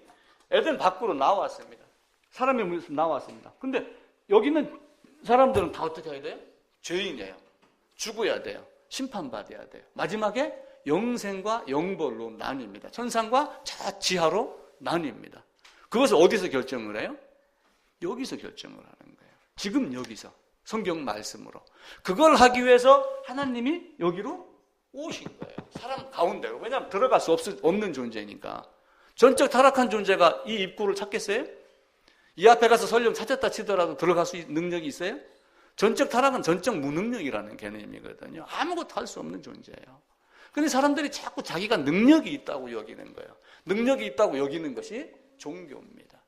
에덴 밖으로 나왔습니다. 사람의 몸에서 나왔습니다. 근데 여기 있는 사람들은 다 어떻게 해야 돼요? 죄인이에요. 죽어야 돼요. 심판받아야 돼요. 마지막에 영생과 영벌로 나뉩니다. 천상과 저 지하로 나뉩니다. 그것을 어디서 결정을 해요? 여기서 결정을 하는 거예요. 지금 여기서 성경 말씀으로. 그걸 하기 위해서 하나님이 여기로 오신 거예요. 사람 가운데로. 왜냐하면 들어갈 수 없는 존재니까. 전적 타락한 존재가 이 입구를 찾겠어요? 이 앞에 가서 설령 찾았다 치더라도 들어갈 수 있는 능력이 있어요? 전적 타락은 전적 무능력이라는 개념이거든요. 아무것도 할 수 없는 존재예요. 그런데 사람들이 자꾸 자기가 능력이 있다고 여기는 거예요. 능력이 있다고 여기는 것이 종교입니다.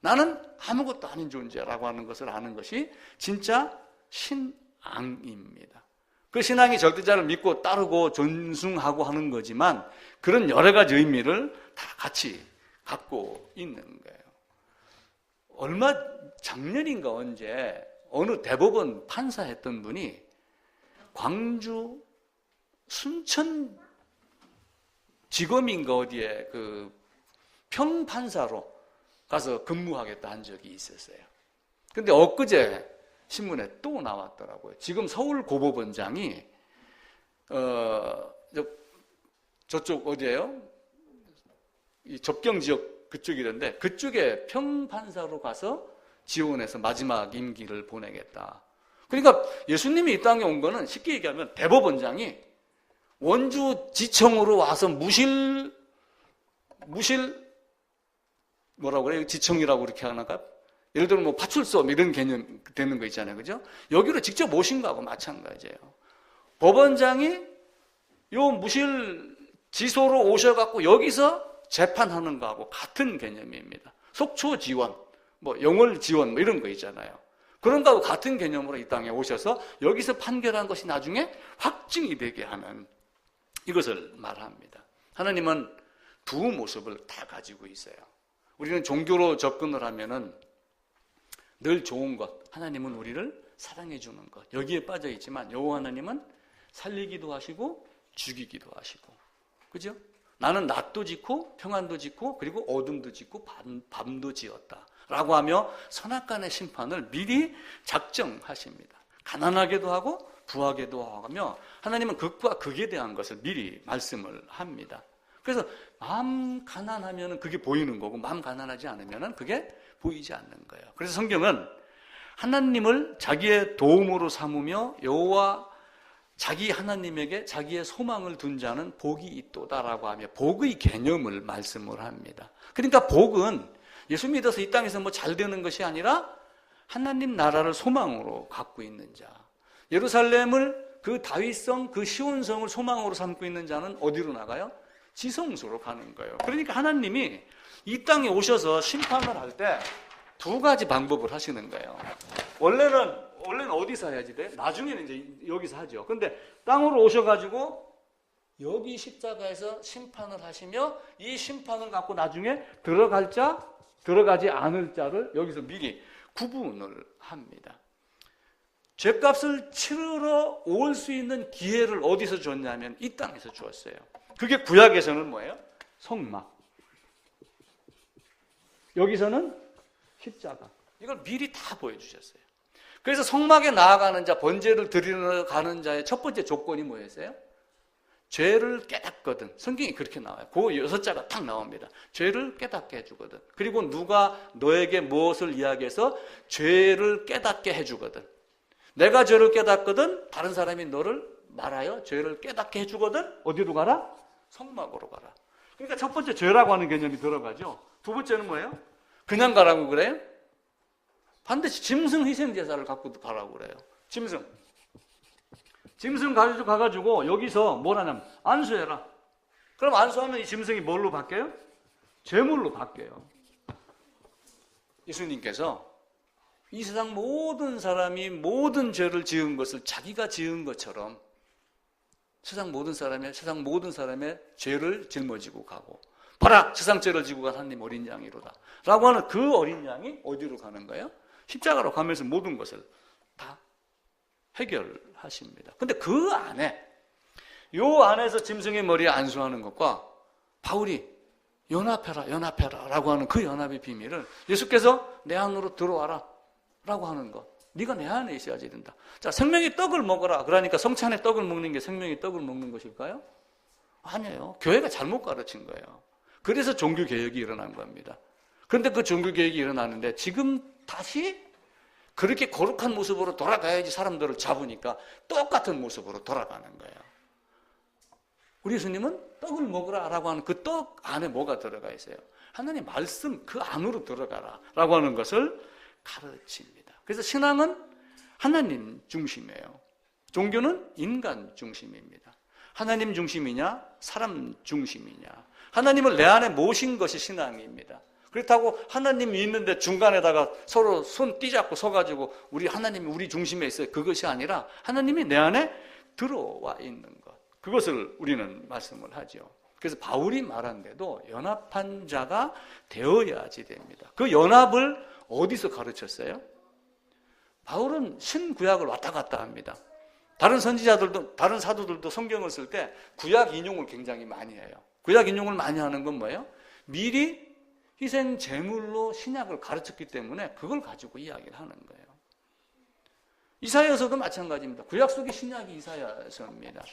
나는 아무것도 아닌 존재라고 하는 것을 아는 것이 진짜 신앙입니다. 그 신앙이 절대자를 믿고 따르고 존숭하고 하는 거지만 그런 여러 가지 의미를 다 같이 갖고 있는 거예요. 작년인가 언제 어느 대법원 판사했던 분이 광주 순천 지검인가 어디에 그 평판사로 가서 근무하겠다 한 적이 있었어요. 근데 엊그제 신문에 또 나왔더라고요. 지금 서울 고법원장이 저쪽 어디예요? 이 접경 지역 그쪽이던데 그쪽에 평판사로 가서 지원해서 마지막 임기를 보내겠다. 그러니까 예수님이 이 땅에 온 거는 쉽게 얘기하면 대법원장이 원주 지청으로 와서 무실 뭐라고 그래요? 지청이라고 그렇게 하나가? 예를 들면 뭐 파출소 이런 개념 되는 거 있잖아요. 그죠? 여기로 직접 오신 거하고 마찬가지예요. 법원장이 요 무실 지소로 오셔갖고 여기서 재판하는 거하고 같은 개념입니다. 속초 지원, 뭐 영월 지원 뭐 이런 거 있잖아요. 그런 거하고 같은 개념으로 이 땅에 오셔서 여기서 판결한 것이 나중에 확증이 되게 하는 이것을 말합니다. 하나님은 두 모습을 다 가지고 있어요. 우리는 종교로 접근을 하면은 늘 좋은 것, 하나님은 우리를 사랑해 주는 것 여기에 빠져 있지만 여호와 하나님은 살리기도 하시고 죽이기도 하시고, 그죠? 나는 낮도 짓고 평안도 짓고 그리고 어둠도 짓고 밤도 지었다 라고 하며 선악간의 심판을 미리 작정하십니다. 가난하게도 하고 부하게도 하며 하나님은 극과 극에 대한 것을 미리 말씀을 합니다. 그래서 마음 가난하면 그게 보이는 거고 마음 가난하지 않으면 그게 보이지 않는 거예요. 그래서 성경은 하나님을 자기의 도움으로 삼으며 여호와 자기 하나님에게 자기의 소망을 둔 자는 복이 있도다라고 하며 복의 개념을 말씀을 합니다. 그러니까 복은 예수 믿어서 이 땅에서 뭐 잘 되는 것이 아니라 하나님 나라를 소망으로 갖고 있는 자, 예루살렘을 그 다윗성 그 시온성을 소망으로 삼고 있는 자는 어디로 나가요? 지성소로 가는 거예요. 그러니까 하나님이 이 땅에 오셔서 심판을 할 때 두 가지 방법을 하시는 거예요. 원래는 어디서 해야지 돼? 나중에는 이제 여기서 하죠. 근데 땅으로 오셔가지고 여기 십자가에서 심판을 하시며 이 심판을 갖고 나중에 들어갈 자, 들어가지 않을 자를 여기서 미리 구분을 합니다. 죄값을 치르러 올 수 있는 기회를 어디서 줬냐면 이 땅에서 주었어요. 그게 구약에서는 뭐예요? 성막. 여기서는 십자가. 이걸 미리 다 보여주셨어요. 그래서 성막에 나아가는 자, 번제를 드리러 가는 자의 첫 번째 조건이 뭐였어요? 죄를 깨닫거든. 성경이 그렇게 나와요. 그 6자가 딱 나옵니다. 죄를 깨닫게 해주거든. 그리고 누가 너에게 무엇을 이야기해서 죄를 깨닫게 해주거든. 내가 죄를 깨닫거든 다른 사람이 너를 말하여 죄를 깨닫게 해주거든. 어디로 가라? 성막으로 가라. 그러니까 첫 번째 죄라고 하는 개념이 들어가죠. 두 번째는 뭐예요? 그냥 가라고 그래요? 반드시 짐승 희생 제사를 갖고 가라고 그래요. 짐승 가가지고 여기서 뭘 하냐면 안수해라. 그럼 안수하면 이 짐승이 뭘로 바뀌어요? 제물로 바뀌어요. 예수님께서 이 세상 모든 사람이 모든 죄를 지은 것을 자기가 지은 것처럼 세상 모든 사람의 죄를 짊어지고 가고, 봐라 세상 죄를 지고 간 하나님 어린 양이로다 라고 하는 그 어린 양이 어디로 가는 거예요? 십자가로 가면서 모든 것을 다 해결하십니다. 근데 그 안에, 요 안에서 짐승의 머리에 안수하는 것과 바울이 연합해라 라고 하는 그 연합의 비밀을 예수께서 내 안으로 들어와라 라고 하는 것, 네가 내 안에 있어야지 된다. 자, 생명의 떡을 먹어라. 그러니까 성찬의 떡을 먹는 게 생명의 떡을 먹는 것일까요? 아니에요. 교회가 잘못 가르친 거예요. 그래서 종교개혁이 일어난 겁니다. 그런데 그 종교개혁이 일어나는데 지금 다시 그렇게 거룩한 모습으로 돌아가야지 사람들을 잡으니까 똑같은 모습으로 돌아가는 거예요. 우리 예수님은 떡을 먹으라 라고 하는 그 떡 안에 뭐가 들어가 있어요? 하나님 말씀 그 안으로 들어가라 라고 하는 것을 가르칩니다. 그래서 신앙은 하나님 중심이에요. 종교는 인간 중심입니다. 하나님 중심이냐 사람 중심이냐. 하나님을 내 안에 모신 것이 신앙입니다. 그렇다고 하나님이 있는데 중간에다가 서로 손 띠잡고 서가지고 우리 하나님이 우리 중심에 있어요. 그것이 아니라 하나님이 내 안에 들어와 있는 것. 그것을 우리는 말씀을 하죠. 그래서 바울이 말한 데도 연합한 자가 되어야지 됩니다. 그 연합을 어디서 가르쳤어요? 바울은 신구약을 왔다 갔다 합니다. 다른 선지자들도, 다른 사도들도 성경을 쓸 때 구약 인용을 굉장히 많이 해요. 구약 인용을 많이 하는 건 뭐예요? 미리 희생 제물로 신약을 가르쳤기 때문에 그걸 가지고 이야기를 하는 거예요. 이사야서도 마찬가지입니다. 구약 속의 신약이 이사야서입니다.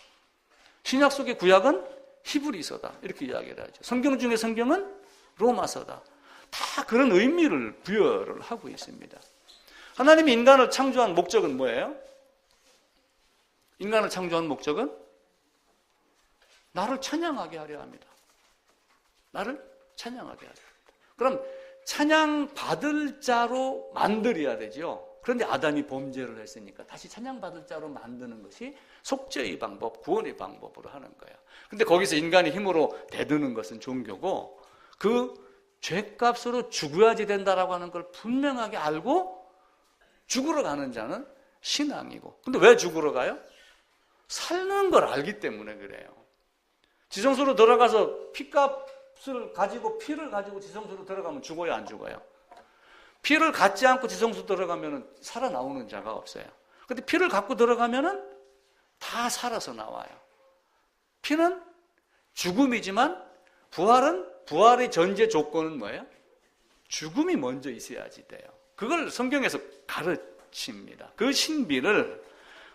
신약 속의 구약은 히브리서다 이렇게 이야기를 하죠. 성경 중에 성경은 로마서다. 다 그런 의미를 부여를 하고 있습니다. 하나님이 인간을 창조한 목적은 뭐예요? 인간을 창조한 목적은 나를 찬양하게 하려 합니다. 나를 찬양하게 하려 합니다. 그럼 찬양받을 자로 만들어야 되죠. 그런데 아담이 범죄를 했으니까 다시 찬양받을 자로 만드는 것이 속죄의 방법, 구원의 방법으로 하는 거예요. 근데 거기서 인간의 힘으로 대드는 것은 종교고 그 죄값으로 죽어야지 된다라고 하는 걸 분명하게 알고 죽으러 가는 자는 신앙이고. 근데 왜 죽으러 가요? 살는 걸 알기 때문에 그래요. 지성소로 들어가서 피값을 가지고 피를 가지고 지성소로 들어가면 죽어요, 안 죽어요? 피를 갖지 않고 지성소 들어가면 살아나오는 자가 없어요. 근데 피를 갖고 들어가면은 다 살아서 나와요. 피는 죽음이지만 부활의 전제 조건은 뭐예요? 죽음이 먼저 있어야지 돼요. 그걸 성경에서 가르칩니다. 그 신비를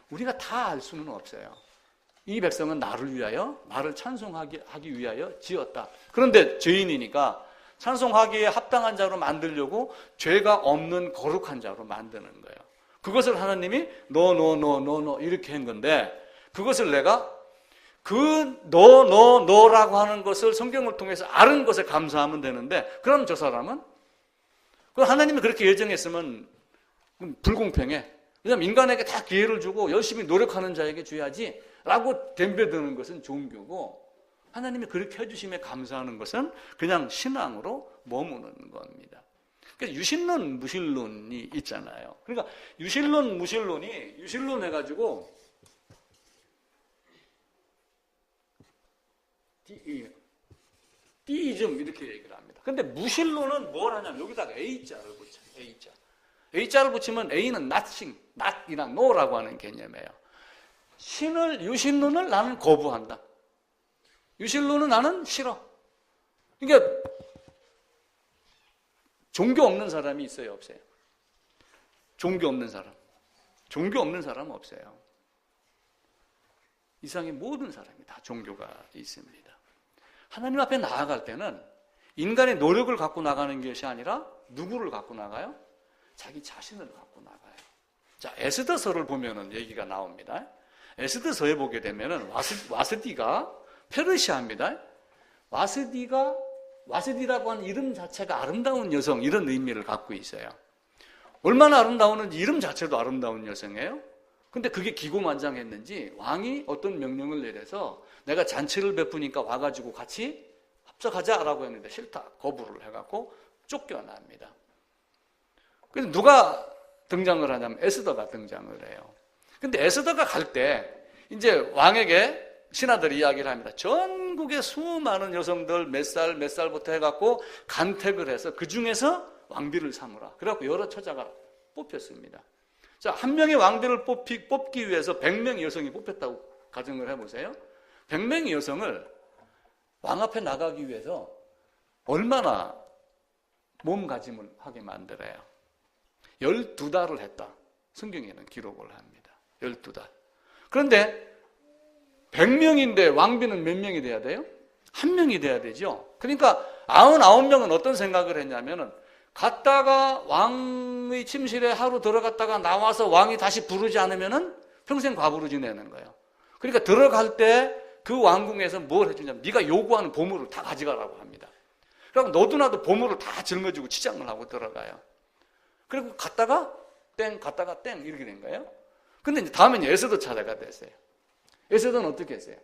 우리가 다 알 수는 없어요. 이 백성은 나를 위하여, 나를 찬송하기 위하여 지었다. 그런데 죄인이니까 찬송하기에 합당한 자로 만들려고 죄가 없는 거룩한 자로 만드는 거예요. 그것을 하나님이 너 이렇게 한 건데 그것을 내가 그 너라고 하는 것을 성경을 통해서 아는 것에 감사하면 되는데 그럼 저 사람은 하나님이 그렇게 예정했으면 불공평해. 왜냐하면 인간에게 다 기회를 주고 열심히 노력하는 자에게 줘야지 라고 덤벼드는 것은 종교고 하나님이 그렇게 해주심에 감사하는 것은 그냥 신앙으로 머무는 겁니다. 그러니까 유신론, 무신론이 있잖아요. 그러니까 유신론, 무신론이 유신론 해가지고 디이즘 이렇게 얘기를 합니다. 근데 무신론은 뭘 하냐면 여기다가 A자를 붙여요. A자를 붙이면 A는 nothing, not이나 no라고 하는 개념이에요. 유신론을 나는 거부한다. 유신론은 나는 싫어. 그러니까 종교 없는 사람이 있어요, 없어요? 종교 없는 사람. 종교 없는 사람은 없어요. 이 세상의 모든 사람이 다 종교가 있습니다. 하나님 앞에 나아갈 때는 인간의 노력을 갖고 나가는 것이 아니라 누구를 갖고 나가요? 자기 자신을 갖고 나가요. 자, 에스더서를 보면은 얘기가 나옵니다. 에스더서에 보게 되면은 와스디가 페르시아입니다. 와스디라고 하는 이름 자체가 아름다운 여성, 이런 의미를 갖고 있어요. 얼마나 아름다운지 이름 자체도 아름다운 여성이에요. 근데 그게 기고만장했는지 왕이 어떤 명령을 내려서 내가 잔치를 베푸니까 와가지고 같이 합석하자라고 했는데 싫다, 거부를 해갖고 쫓겨납니다. 그래서 누가 등장을 하냐면 에스더가 등장을 해요. 근데 에스더가 갈 때 이제 왕에게 신하들이 이야기를 합니다. 전국의 수많은 여성들 몇 살부터 해갖고 간택을 해서 그 중에서 왕비를 삼으라. 그래갖고 여러 처자가 뽑혔습니다. 자, 한 명의 왕비를 뽑기 위해서 100명의 여성이 뽑혔다고 가정을 해보세요. 100명의 여성을 왕 앞에 나가기 위해서 얼마나 몸가짐을 하게 만들어요. 12달을 했다. 성경에는 기록을 합니다. 12달. 그런데 100명인데 왕비는 몇 명이 돼야 돼요? 1명이 돼야 되죠. 그러니까 99명은 어떤 생각을 했냐면은 갔다가 왕의 침실에 하루 들어갔다가 나와서 왕이 다시 부르지 않으면은 평생 과부로 지내는 거예요. 그러니까 들어갈 때 그 왕궁에서 뭘 해주냐면 네가 요구하는 보물을 다 가져가라고 합니다. 그럼 너도 나도 보물을 다 짊어지고 치장을 하고 들어가요. 그리고 갔다가 땡 이렇게 된 거예요. 근데 이제 다음엔 에스더 차례가 됐어요. 에스더는 어떻게 했어요?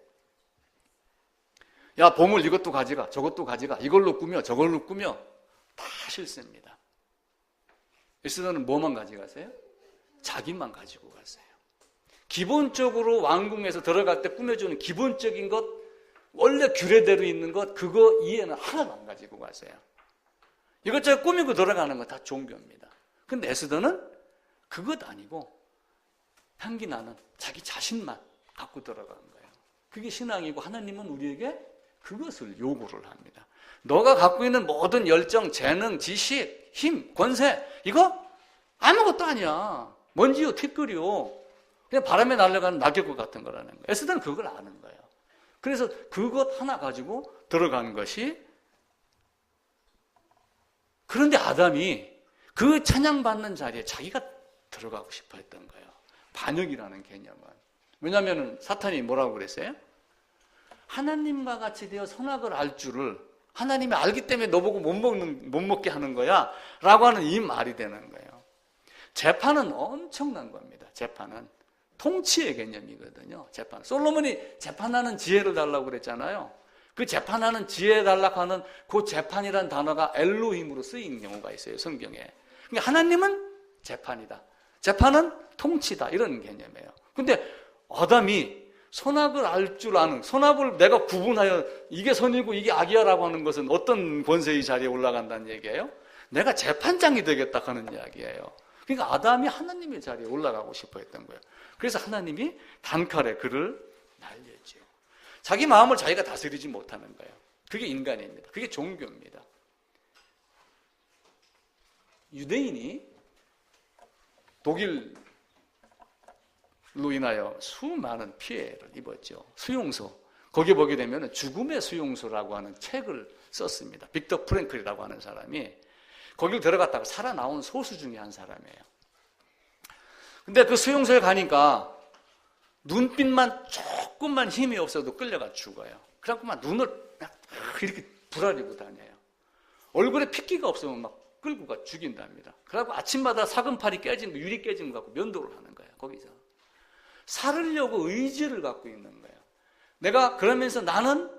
야, 보물 이것도 가져가, 저것도 가져가, 이걸로 꾸며, 저걸로 꾸며. 다 싫습니다. 에스더는 뭐만 가져가세요? 자기만 가지고 갔어요. 기본적으로 왕궁에서 들어갈 때 꾸며주는 기본적인 것, 원래 규례대로 있는 것, 그거 이해는 하나도 안 가지고 가세요. 이것저것 꾸미고 들어가는 건 다 종교입니다. 근데 에스더는 그것 아니고 향기 나는 자기 자신만 갖고 들어가는 거예요. 그게 신앙이고 하나님은 우리에게 그것을 요구를 합니다. 너가 갖고 있는 모든 열정, 재능, 지식, 힘, 권세, 이거 아무것도 아니야. 먼지요, 티끌이요. 그냥 바람에 날아가는 낙엽과 같은 거라는 거예요. 에스더는 그걸 아는 거예요. 그래서 그것 하나 가지고 들어간 것이, 그런데 아담이 그 찬양받는 자리에 자기가 들어가고 싶어 했던 거예요. 반역이라는 개념은. 왜냐하면 사탄이 뭐라고 그랬어요? 하나님과 같이 되어 선악을 알 줄을 하나님이 알기 때문에 너보고 못 먹게 하는 거야 라고 하는 이 말이 되는 거예요. 재판은 엄청난 겁니다. 재판은 통치의 개념이거든요. 재판. 솔로몬이 재판하는 지혜를 달라고 그랬잖아요. 그 재판하는 지혜 달라고 하는 그 재판이라는 단어가 엘로힘으로 쓰인 경우가 있어요. 성경에. 그러니까 하나님은 재판이다. 재판은 통치다. 이런 개념이에요. 근데 아담이 선악을 알 줄 아는, 선악을 내가 구분하여 이게 선이고 이게 악이야라고 하는 것은 어떤 권세의 자리에 올라간다는 얘기예요? 내가 재판장이 되겠다 하는 이야기예요. 그러니까 아담이 하나님의 자리에 올라가고 싶어 했던 거예요. 그래서 하나님이 단칼에 그를 날렸죠. 자기 마음을 자기가 다스리지 못하는 거예요. 그게 인간입니다. 그게 종교입니다. 유대인이 독일로 인하여 수많은 피해를 입었죠. 수용소. 거기 보게 되면 죽음의 수용소라고 하는 책을 썼습니다. 빅터 프랭클이라고 하는 사람이 거길 들어갔다가 살아나온 소수 중에 한 사람이에요. 근데 그 수용소에 가니까 눈빛만 조금만 힘이 없어도 끌려가 죽어요. 그래갖고만 눈을 이렇게 부라리고 다녀요. 얼굴에 핏기가 없으면 막 끌고 가 죽인답니다. 그래갖고 아침마다 사금팔이 깨진 거, 유리 깨진 거 갖고 면도를 하는 거예요. 거기서. 살으려고 의지를 갖고 있는 거예요. 내가 그러면서 나는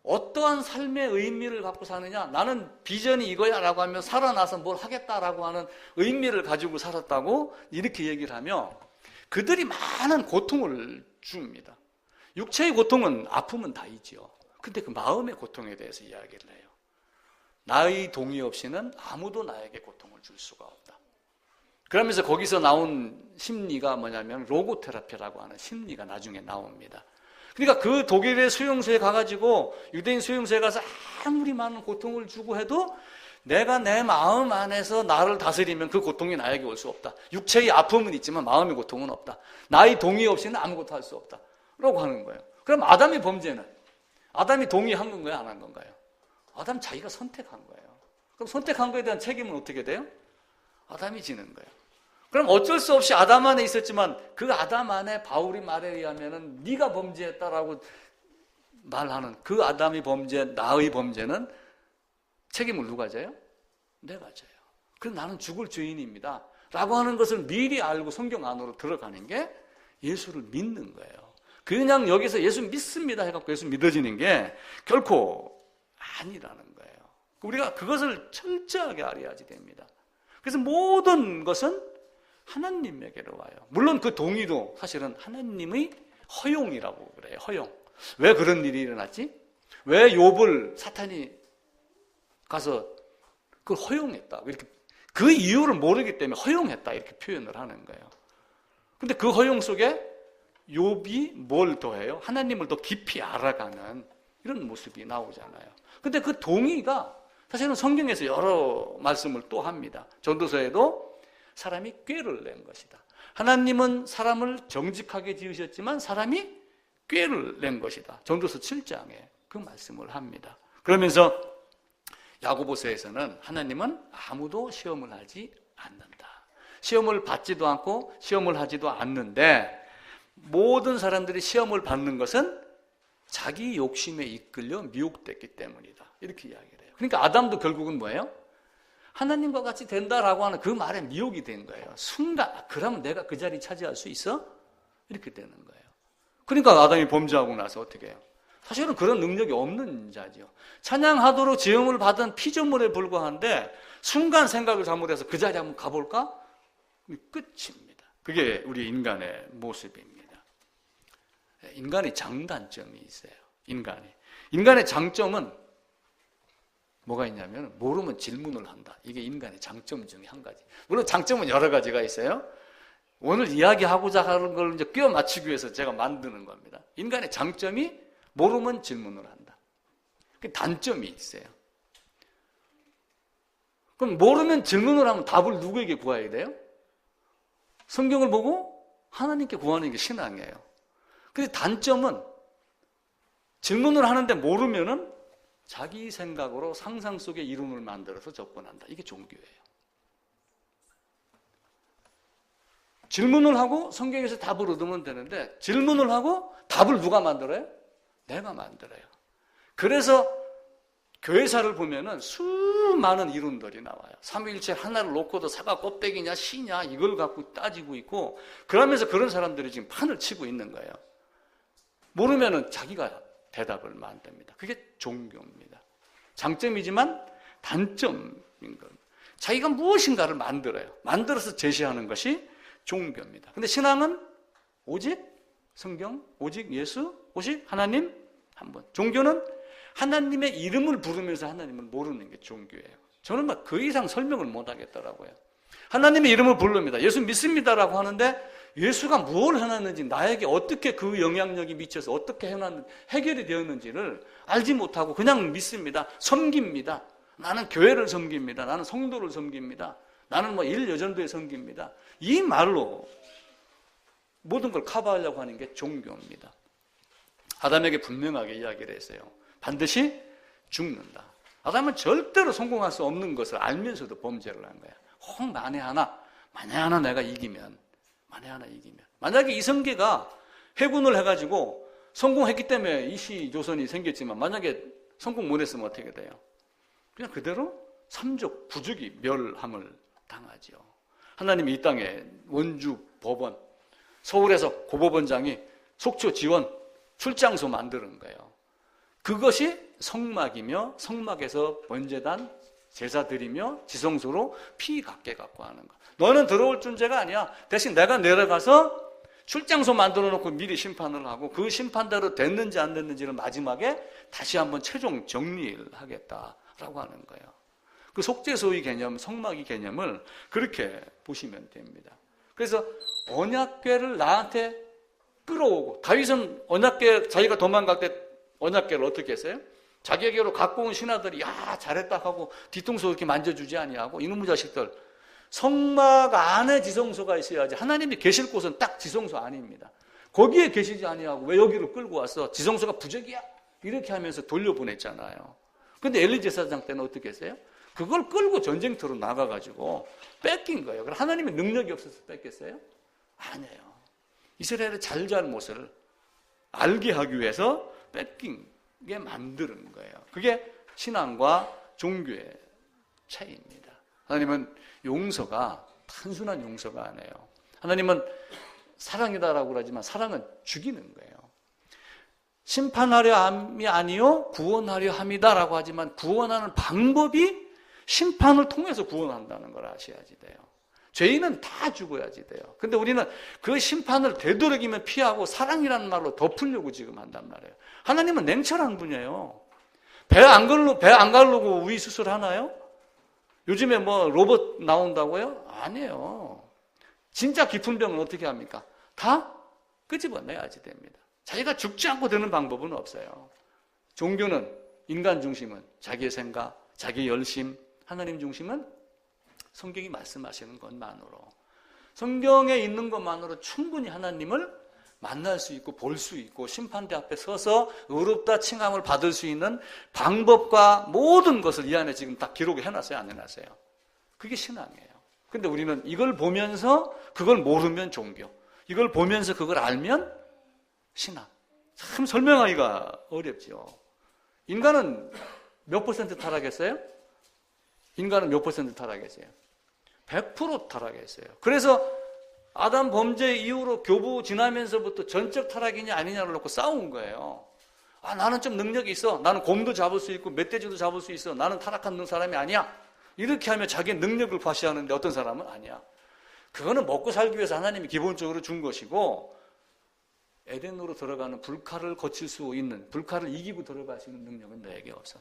어떠한 삶의 의미를 갖고 사느냐? 나는 비전이 이거야 라고 하면 살아나서 뭘 하겠다라고 하는 의미를 가지고 살았다고 이렇게 얘기를 하며 그들이 많은 고통을 줍니다. 육체의 고통은 아픔은 다 있죠. 근데 그 마음의 고통에 대해서 이야기를 해요. 나의 동의 없이는 아무도 나에게 고통을 줄 수가 없다. 그러면서 거기서 나온 심리가 뭐냐면 로고테라피라고 하는 심리가 나중에 나옵니다. 그러니까 그 독일의 수용소에 가가지고 유대인 수용소에 가서 아무리 많은 고통을 주고 해도 내가 내 마음 안에서 나를 다스리면 그 고통이 나에게 올 수 없다. 육체의 아픔은 있지만 마음의 고통은 없다. 나의 동의 없이는 아무것도 할 수 없다 라고 하는 거예요. 그럼 아담의 범죄는? 아담이 동의한 건가요? 안 한 건가요? 아담 자기가 선택한 거예요. 그럼 선택한 거에 대한 책임은 어떻게 돼요? 아담이 지는 거예요. 그럼 어쩔 수 없이 아담 안에 있었지만 그 아담 안에 바울이 말에 의하면은 네가 범죄했다라고 말하는 그 아담의 범죄, 나의 범죄는 책임을 누가 져요? 내가 져요. 그럼 나는 죽을 죄인입니다 라고 하는 것을 미리 알고 성경 안으로 들어가는 게 예수를 믿는 거예요. 그냥 여기서 예수 믿습니다 해갖고 예수 믿어지는 게 결코 아니라는 거예요. 우리가 그것을 철저하게 알아야지 됩니다. 그래서 모든 것은 하나님에게로 와요. 물론 그 동의도 사실은 하나님의 허용이라고 그래요. 허용. 왜 그런 일이 일어났지? 왜 욥을 사탄이 가서 그걸 허용했다. 이렇게 그 이유를 모르기 때문에 허용했다 이렇게 표현을 하는 거예요. 근데 그 허용 속에 욥이 뭘 더해요? 하나님을 더 깊이 알아가는 이런 모습이 나오잖아요. 근데 그 동의가 사실은 성경에서 여러 말씀을 또 합니다. 전도서에도 사람이 꾀를 낸 것이다. 하나님은 사람을 정직하게 지으셨지만 사람이 꾀를 낸 것이다. 전도서 7장에 그 말씀을 합니다. 그러면서 야고보서에서는 하나님은 아무도 시험을 하지 않는다. 시험을 받지도 않고 시험을 하지도 않는데 모든 사람들이 시험을 받는 것은 자기 욕심에 이끌려 미혹됐기 때문이다. 이렇게 이야기를 해요. 그러니까 아담도 결국은 뭐예요? 하나님과 같이 된다라고 하는 그 말에 미혹이 된 거예요. 순간 그러면 내가 그 자리 차지할 수 있어? 이렇게 되는 거예요. 그러니까 아담이 범죄하고 나서 어떻게 해요? 사실은 그런 능력이 없는 자죠. 찬양하도록 지음을 받은 피조물에 불과한데 순간 생각을 잘못해서 그 자리에 한번 가볼까? 끝입니다. 그게 우리 인간의 모습입니다. 인간이 장단점이 있어요. 인간의 장점은 뭐가 있냐면 모르면 질문을 한다. 이게 인간의 장점 중에 한 가지. 물론 장점은 여러 가지가 있어요. 오늘 이야기하고자 하는 걸 이제 끼워 맞추기 위해서 제가 만드는 겁니다. 인간의 장점이 모르면 질문을 한다. 그 단점이 있어요. 그럼 모르면 질문을 하면 답을 누구에게 구해야 돼요? 성경을 보고 하나님께 구하는 게 신앙이에요. 근데 단점은 질문을 하는데 모르면은 자기 생각으로 상상 속의 이론을 만들어서 접근한다. 이게 종교예요. 질문을 하고 성경에서 답을 얻으면 되는데 질문을 하고 답을 누가 만들어요? 내가 만들어요. 그래서 교회사를 보면은 수많은 이론들이 나와요. 삼위일체 하나를 놓고도 사과 껍데기냐 씨냐 이걸 갖고 따지고 있고 그러면서 그런 사람들이 지금 판을 치고 있는 거예요. 모르면은 자기가 대답을 만듭니다. 그게 종교입니다. 장점이지만 단점인 겁니다. 자기가 무엇인가를 만들어요. 만들어서 제시하는 것이 종교입니다. 근데 신앙은 오직 성경, 오직 예수, 오직 하나님 한 분. 종교는 하나님의 이름을 부르면서 하나님을 모르는 게 종교예요. 저는 막 그 이상 설명을 못 하겠더라고요. 하나님의 이름을 부릅니다. 예수 믿습니다라고 하는데 예수가 뭘 해놨는지 나에게 어떻게 그 영향력이 미쳐서 어떻게 해결이 되었는지를 알지 못하고 그냥 믿습니다. 섬깁니다. 나는 교회를 섬깁니다. 나는 성도를 섬깁니다. 나는 뭐 일여전도에 섬깁니다. 이 말로 모든 걸 커버하려고 하는 게 종교입니다. 아담에게 분명하게 이야기를 했어요. 반드시 죽는다. 아담은 절대로 성공할 수 없는 것을 알면서도 범죄를 한 거야. 혹 만에 하나 내가 이기면 만약에 이성계가 해군을 해가지고 성공했기 때문에 이시조선이 생겼지만 만약에 성공 못했으면 어떻게 돼요? 그냥 그대로 삼족 부족이 멸함을 당하죠. 하나님이 이 땅에 원주 법원, 서울에서 고법원장이 속초 지원 출장소 만드는 거예요. 그것이 성막이며 성막에서 번제단 제사 드리며 지성소로 피 갖게 갖고 하는 거. 너는 들어올 존재가 아니야. 대신 내가 내려가서 출장소 만들어 놓고 미리 심판을 하고 그 심판대로 됐는지 안 됐는지를 마지막에 다시 한번 최종 정리를 하겠다라고 하는 거예요. 그 속죄소의 개념, 성막의 개념을 그렇게 보시면 됩니다. 그래서 언약궤를 나한테 끌어오고 다윗은 언약궤 자기가 도망갈 때 언약궤를 어떻게 했어요? 자기에게로 갖고 온 신하들이 야 잘했다 하고 뒤통수 이렇게 만져주지 아니하고 이놈의 자식들, 성막 안에 지성소가 있어야지. 하나님이 계실 곳은 딱 지성소 안입니다. 거기에 계시지 아니하고 왜 여기로 끌고 와서 지성소가 부적이야 이렇게 하면서 돌려보냈잖아요. 근데 엘리 제사장 때는 어떻게 했어요? 그걸 끌고 전쟁터로 나가가지고 뺏긴 거예요. 그럼 하나님의 능력이 없어서 뺏겼어요? 아니에요. 이스라엘의 잘잘못을 알게 하기 위해서 뺏긴게 만드는 거예요. 그게 신앙과 종교의 차이입니다. 하나님은 용서가 단순한 용서가 아니에요. 하나님은 사랑이다라고 그러지만 사랑은 죽이는 거예요. 심판하려 함이 아니요 구원하려 함이다라고 하지만 구원하는 방법이 심판을 통해서 구원한다는 걸 아셔야지 돼요. 죄인은 다 죽어야지 돼요. 근데 우리는 그 심판을 되도록이면 피하고 사랑이라는 말로 덮으려고 지금 한단 말이에요. 하나님은 냉철한 분이에요. 배 안 가르고 위 수술하나요? 요즘에 뭐 로봇 나온다고요? 아니에요. 진짜 깊은 병은 어떻게 합니까? 다 끄집어내야지 됩니다. 자기가 죽지 않고 되는 방법은 없어요. 종교는 인간 중심은 자기의 생각, 자기의 열심, 하나님 중심은 성경이 말씀하시는 것만으로, 성경에 있는 것만으로 충분히 하나님을 만날 수 있고 볼 수 있고 심판대 앞에 서서 의롭다 칭함을 받을 수 있는 방법과 모든 것을 이 안에 지금 다 기록을 해놨어요? 안 해놨어요? 그게 신앙이에요. 근데 우리는 이걸 보면서 그걸 모르면 종교, 이걸 보면서 그걸 알면 신앙. 참 설명하기가 어렵죠. 인간은 몇 퍼센트 타락했어요? 인간은 몇 퍼센트 타락했어요? 100% 타락했어요. 그래서 아담 범죄 이후로 교부 지나면서부터 전적 타락이냐 아니냐를 놓고 싸운 거예요. 아, 나는 좀 능력이 있어. 나는 곰도 잡을 수 있고 멧돼지도 잡을 수 있어. 나는 타락한 사람이 아니야. 이렇게 하면 자기의 능력을 과시하는데 어떤 사람은 아니야. 그거는 먹고 살기 위해서 하나님이 기본적으로 준 것이고, 에덴으로 들어가는 불칼을 거칠 수 있는, 불칼을 이기고 들어갈 수 있는 능력은 너에게 없어.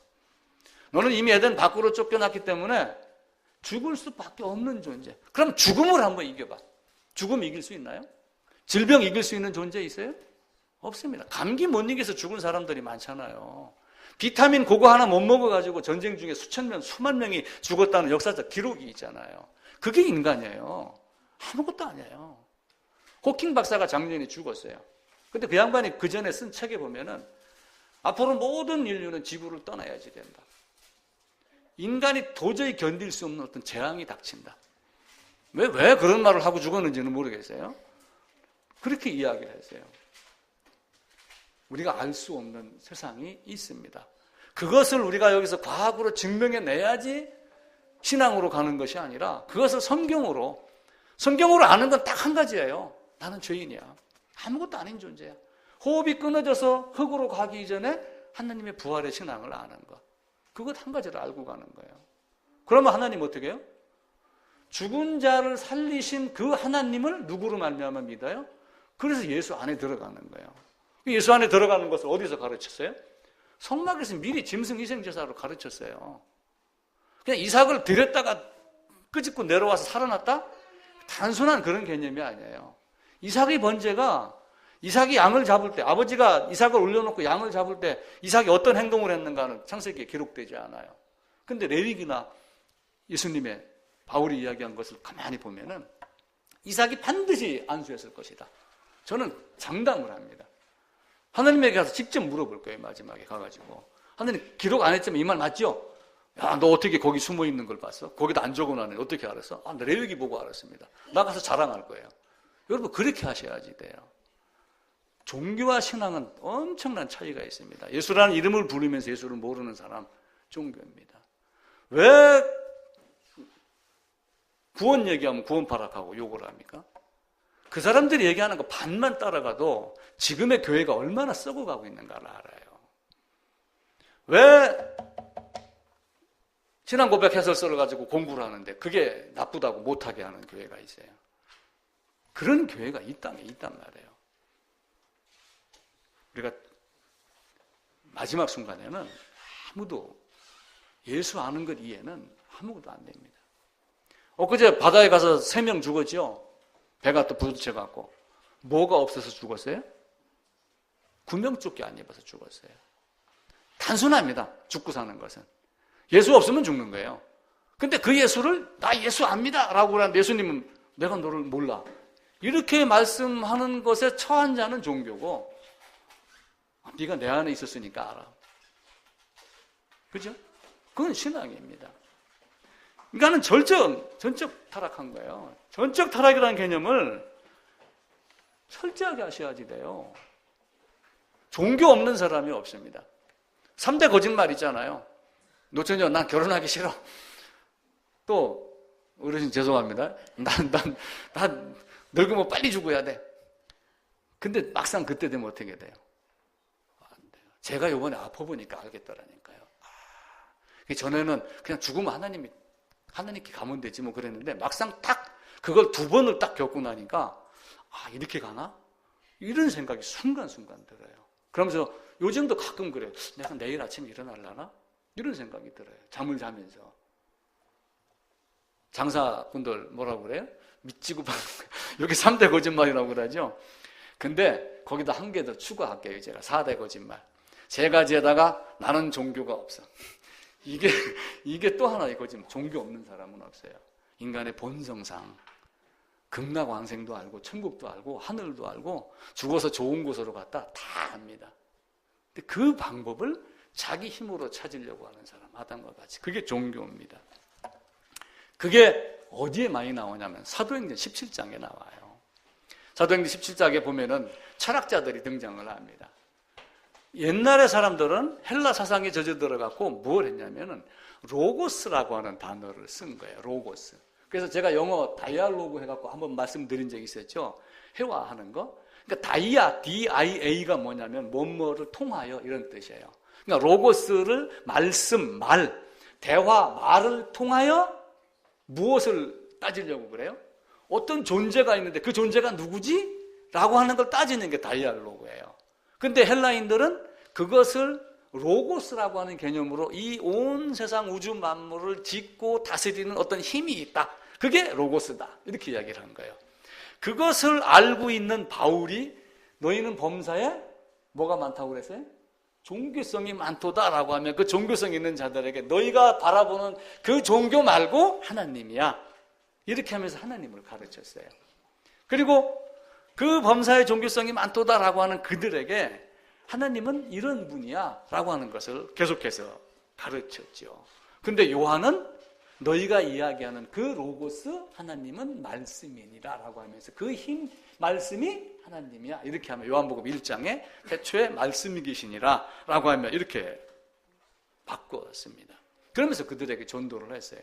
너는 이미 에덴 밖으로 쫓겨났기 때문에 죽을 수밖에 없는 존재. 그럼 죽음을 한번 이겨봐. 죽음 이길 수 있나요? 질병 이길 수 있는 존재 있어요? 없습니다. 감기 못 이겨서 죽은 사람들이 많잖아요. 비타민 그거 하나 못 먹어가지고 전쟁 중에 수천 명, 수만 명이 죽었다는 역사적 기록이 있잖아요. 그게 인간이에요. 아무것도 아니에요. 호킹 박사가 작년에 죽었어요. 근데 그 양반이 그 전에 쓴 책에 보면은 앞으로 모든 인류는 지구를 떠나야지 된다. 인간이 도저히 견딜 수 없는 어떤 재앙이 닥친다. 왜 그런 말을 하고 죽었는지는 모르겠어요. 그렇게 이야기를 했어요. 우리가 알 수 없는 세상이 있습니다. 그것을 우리가 여기서 과학으로 증명해내야지 신앙으로 가는 것이 아니라 그것을 성경으로 아는 건 딱 한 가지예요. 나는 죄인이야. 아무것도 아닌 존재야. 호흡이 끊어져서 흙으로 가기 이전에 하나님의 부활의 신앙을 아는 것. 그것 한 가지를 알고 가는 거예요. 그러면 하나님 어떻게 해요? 죽은 자를 살리신 그 하나님을 누구로 말미암아 믿어요? 그래서 예수 안에 들어가는 거예요. 예수 안에 들어가는 것을 어디서 가르쳤어요? 성막에서 미리 짐승 희생제사로 가르쳤어요. 그냥 이삭을 들였다가 끄집고 내려와서 살아났다? 단순한 그런 개념이 아니에요. 이삭의 번제가, 이삭이 양을 잡을 때, 아버지가 이삭을 올려놓고 양을 잡을 때 이삭이 어떤 행동을 했는가는 창세기에 기록되지 않아요. 근데 레위기나 예수님의 바울이 이야기한 것을 가만히 보면은 이삭이 반드시 안수했을 것이다. 저는 장담을 합니다. 하나님에게 가서 직접 물어볼 거예요. 마지막에 가가지고. 하나님 기록 안 했지만 이 말 맞죠? 야, 너 어떻게 거기 숨어 있는 걸 봤어? 거기다 안 적어놨네. 어떻게 알았어? 아, 나 레위기 보고 알았습니다. 나가서 자랑할 거예요. 여러분 그렇게 하셔야지 돼요. 종교와 신앙은 엄청난 차이가 있습니다. 예수라는 이름을 부르면서 예수를 모르는 사람 종교입니다. 왜 구원 얘기하면 구원파락하고 욕을 합니까? 그 사람들이 얘기하는 거 반만 따라가도 지금의 교회가 얼마나 썩어가고 있는가를 알아요. 왜 신앙 고백 해설서를 가지고 공부를 하는데 그게 나쁘다고 못하게 하는 교회가 있어요. 그런 교회가 이 땅에 있단 말이에요. 우리가 마지막 순간에는 아무도 예수 아는 것 이해는 아무것도 안 됩니다. 엊그제 바다에 가서 3명 죽었죠. 배가 또 부딪혀갖고. 뭐가 없어서 죽었어요? 구명조끼 안 입어서 죽었어요. 단순합니다. 죽고 사는 것은. 예수 없으면 죽는 거예요. 근데 그 예수를 나 예수 압니다 라고 그러는데 예수님은 내가 너를 몰라. 이렇게 말씀하는 것에 처한 자는 종교고, 네가 내 안에 있었으니까 알아. 그죠? 그건 신앙입니다. 그러니까는 전적 타락한 거예요. 전적 타락이라는 개념을 철저하게 하셔야지 돼요. 종교 없는 사람이 없습니다. 3대 거짓말 있잖아요. 노처녀, 난 결혼하기 싫어. 또, 어르신 죄송합니다. 난 늙으면 빨리 죽어야 돼. 근데 막상 그때 되면 어떻게 돼요? 안 돼요. 제가 요번에 아파보니까 알겠더라니까요. 전에는 그냥 죽으면 하나님께 가면 되지 뭐 그랬는데 막상 딱 그걸 2번을 딱 겪고 나니까 이렇게 가나? 이런 생각이 순간순간 들어요. 그러면서 요즘도 가끔 그래요. 내가 내일 아침에 일어나려나? 이런 생각이 들어요. 잠을 자면서. 장사분들 뭐라고 그래요? 미치고 파는 거예요. 여기 3대 거짓말이라고 그러죠. 근데 거기다 한 개 더 추가할게요. 제가 4대 거짓말. 3가지에다가 나는 종교가 없어. 이게 또 하나의 거짓말. 종교 없는 사람은 없어요. 인간의 본성상 극락왕생도 알고 천국도 알고 하늘도 알고 죽어서 좋은 곳으로 갔다 다 압니다. 근데 그 방법을 자기 힘으로 찾으려고 하는 사람, 아담과 같이. 그게 종교입니다. 그게 어디에 많이 나오냐면 사도행전 17장에 나와요. 사도행전 17장에 보면은 철학자들이 등장을 합니다. 옛날의 사람들은 헬라 사상에 젖어들어갖고 뭘 했냐면은 로고스라고 하는 단어를 쓴 거예요. 로고스. 그래서 제가 영어 다이알로그 해갖고 한번 말씀드린 적이 있었죠. 회화하는 거. 그러니까 다이아, D-I-A가 뭐냐면 뭐뭐를 통하여 이런 뜻이에요. 그러니까 로고스를 말씀, 말, 대화, 말을 통하여 무엇을 따지려고 그래요? 어떤 존재가 있는데 그 존재가 누구지? 라고 하는 걸 따지는 게 다이알로그예요. 근데 헬라인들은 그것을 로고스라고 하는 개념으로 이 온 세상 우주 만물을 짓고 다스리는 어떤 힘이 있다. 그게 로고스다. 이렇게 이야기를 한 거예요. 그것을 알고 있는 바울이 너희는 범사에 뭐가 많다고 그랬어요? 종교성이 많도다라고 하면 그 종교성 있는 자들에게 너희가 바라보는 그 종교 말고 하나님이야. 이렇게 하면서 하나님을 가르쳤어요. 그리고 그 범사의 종교성이 많도다라고 하는 그들에게 하나님은 이런 분이야 라고 하는 것을 계속해서 가르쳤죠. 근데 요한은 너희가 이야기하는 그 로고스 하나님은 말씀이니라 라고 하면서 그 힘 말씀이 하나님이야 이렇게 하면 요한복음 1장에 태초에 말씀이 계시니라 라고 하면 이렇게 바꾸었습니다. 그러면서 그들에게 전도를 했어요.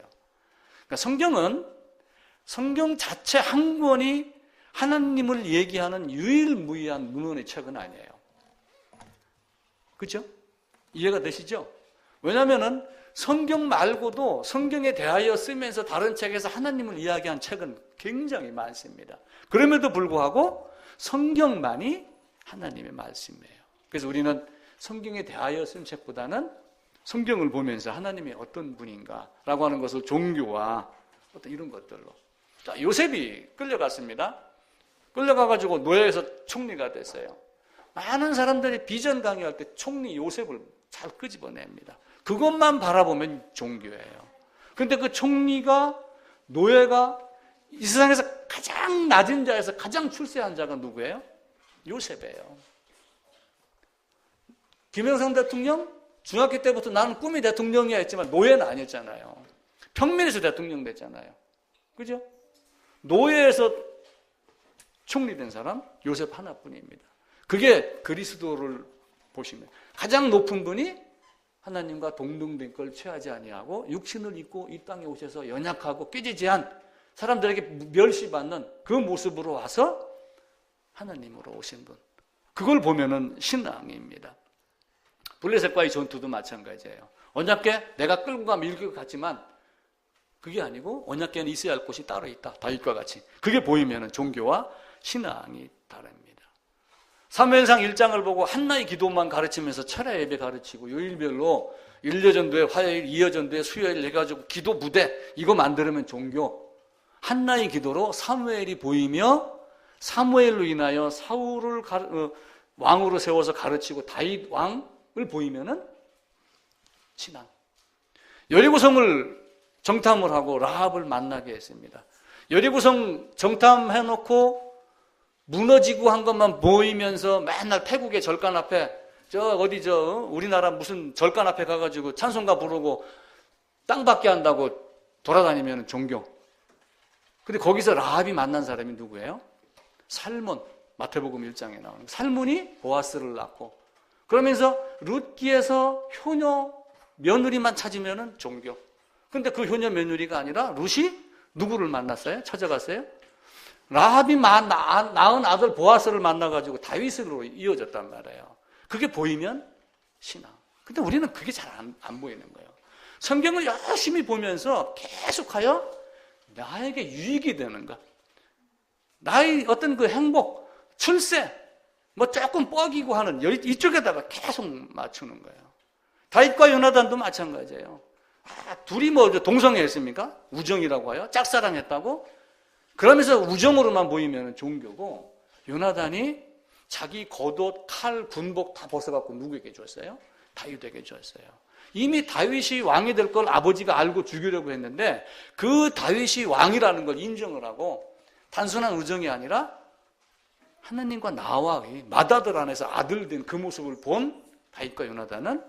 그러니까 성경 자체 한 권이 하나님을 얘기하는 유일무이한 문헌의 책은 아니에요. 그렇죠? 이해가 되시죠? 왜냐하면 성경 말고도 성경에 대하여 쓰면서 다른 책에서 하나님을 이야기한 책은 굉장히 많습니다. 그럼에도 불구하고 성경만이 하나님의 말씀이에요. 그래서 우리는 성경에 대하여 쓴 책보다는 성경을 보면서 하나님이 어떤 분인가라고 하는 것을 종교와 어떤 이런 것들로. 자, 요셉이 끌려갔습니다. 끌려가가지고 노예에서 총리가 됐어요. 많은 사람들이 비전 강의할 때 총리 요셉을 잘 끄집어냅니다. 그것만 바라보면 종교예요. 그런데 그 총리가 노예가 이 세상에서 가장 낮은 자에서 가장 출세한 자가 누구예요? 요셉이에요. 김영삼 대통령 중학교 때부터 나는 꿈이 대통령이야 했지만 노예는 아니었잖아요. 평민에서 대통령 됐잖아요. 그죠? 노예에서 총리 된 사람 요셉 하나뿐입니다. 그게 그리스도를 보시면 가장 높은 분이 하나님과 동등된 걸 취하지 아니하고 육신을 입고 이 땅에 오셔서 연약하고 깨지지한 사람들에게 멸시받는 그 모습으로 와서 하나님으로 오신 분. 그걸 보면은 신앙입니다. 블레셋과의 전투도 마찬가지예요. 언약궤 내가 끌고 가면 이길 것 같지만 그게 아니고 언약궤는 있어야 할 곳이 따로 있다. 다윗과 같이. 그게 보이면은 종교와 신앙이 다릅니다. 사무엘상 1장을 보고 한나의 기도만 가르치면서 철야 예배 가르치고 요일별로 일여전도회, 화요일, 이여전도회, 수요일 해가지고 기도 무대 이거 만들면 종교. 한나의 기도로 사무엘이 보이며 사무엘로 인하여 사울을 왕으로 세워서 가르치고 다윗 왕을 보이면은 신앙. 여리고성을 정탐을 하고 라합을 만나게 했습니다. 여리고성 정탐해놓고 무너지고 한 것만 보이면서 맨날 태국의 절간 앞에 우리나라 무슨 절간 앞에 가가지고 찬송가 부르고 땅 받게 한다고 돌아다니면 종교. 근데 거기서 라합이 만난 사람이 누구예요? 살몬. 마태복음 1장에 나오는 살몬이 보아스를 낳고, 그러면서 룻기에서 효녀 며느리만 찾으면 종교. 근데 그 효녀 며느리가 아니라 룻이 누구를 만났어요? 찾아갔어요? 라합이 낳은 아들 보아스를 만나가지고 다윗으로 이어졌단 말이에요. 그게 보이면 신앙. 근데 우리는 그게 잘 안 보이는 거예요. 성경을 열심히 보면서 계속하여 나에게 유익이 되는가, 나의 어떤 그 행복, 출세, 뭐 조금 뻐기고 하는 이쪽에다가 계속 맞추는 거예요. 다윗과 요나단도 마찬가지예요. 둘이 뭐 동성애했습니까? 우정이라고 해요. 짝사랑했다고? 그러면서 우정으로만 보이면 종교고, 요나단이 자기 겉옷, 칼, 군복 다 벗어갖고 누구에게 줬어요? 다윗에게 줬어요. 이미 다윗이 왕이 될 걸 아버지가 알고 죽이려고 했는데 그 다윗이 왕이라는 걸 인정을 하고, 단순한 우정이 아니라 하나님과 나와의 맏아들 안에서 아들 된 그 모습을 본 다윗과 요나단은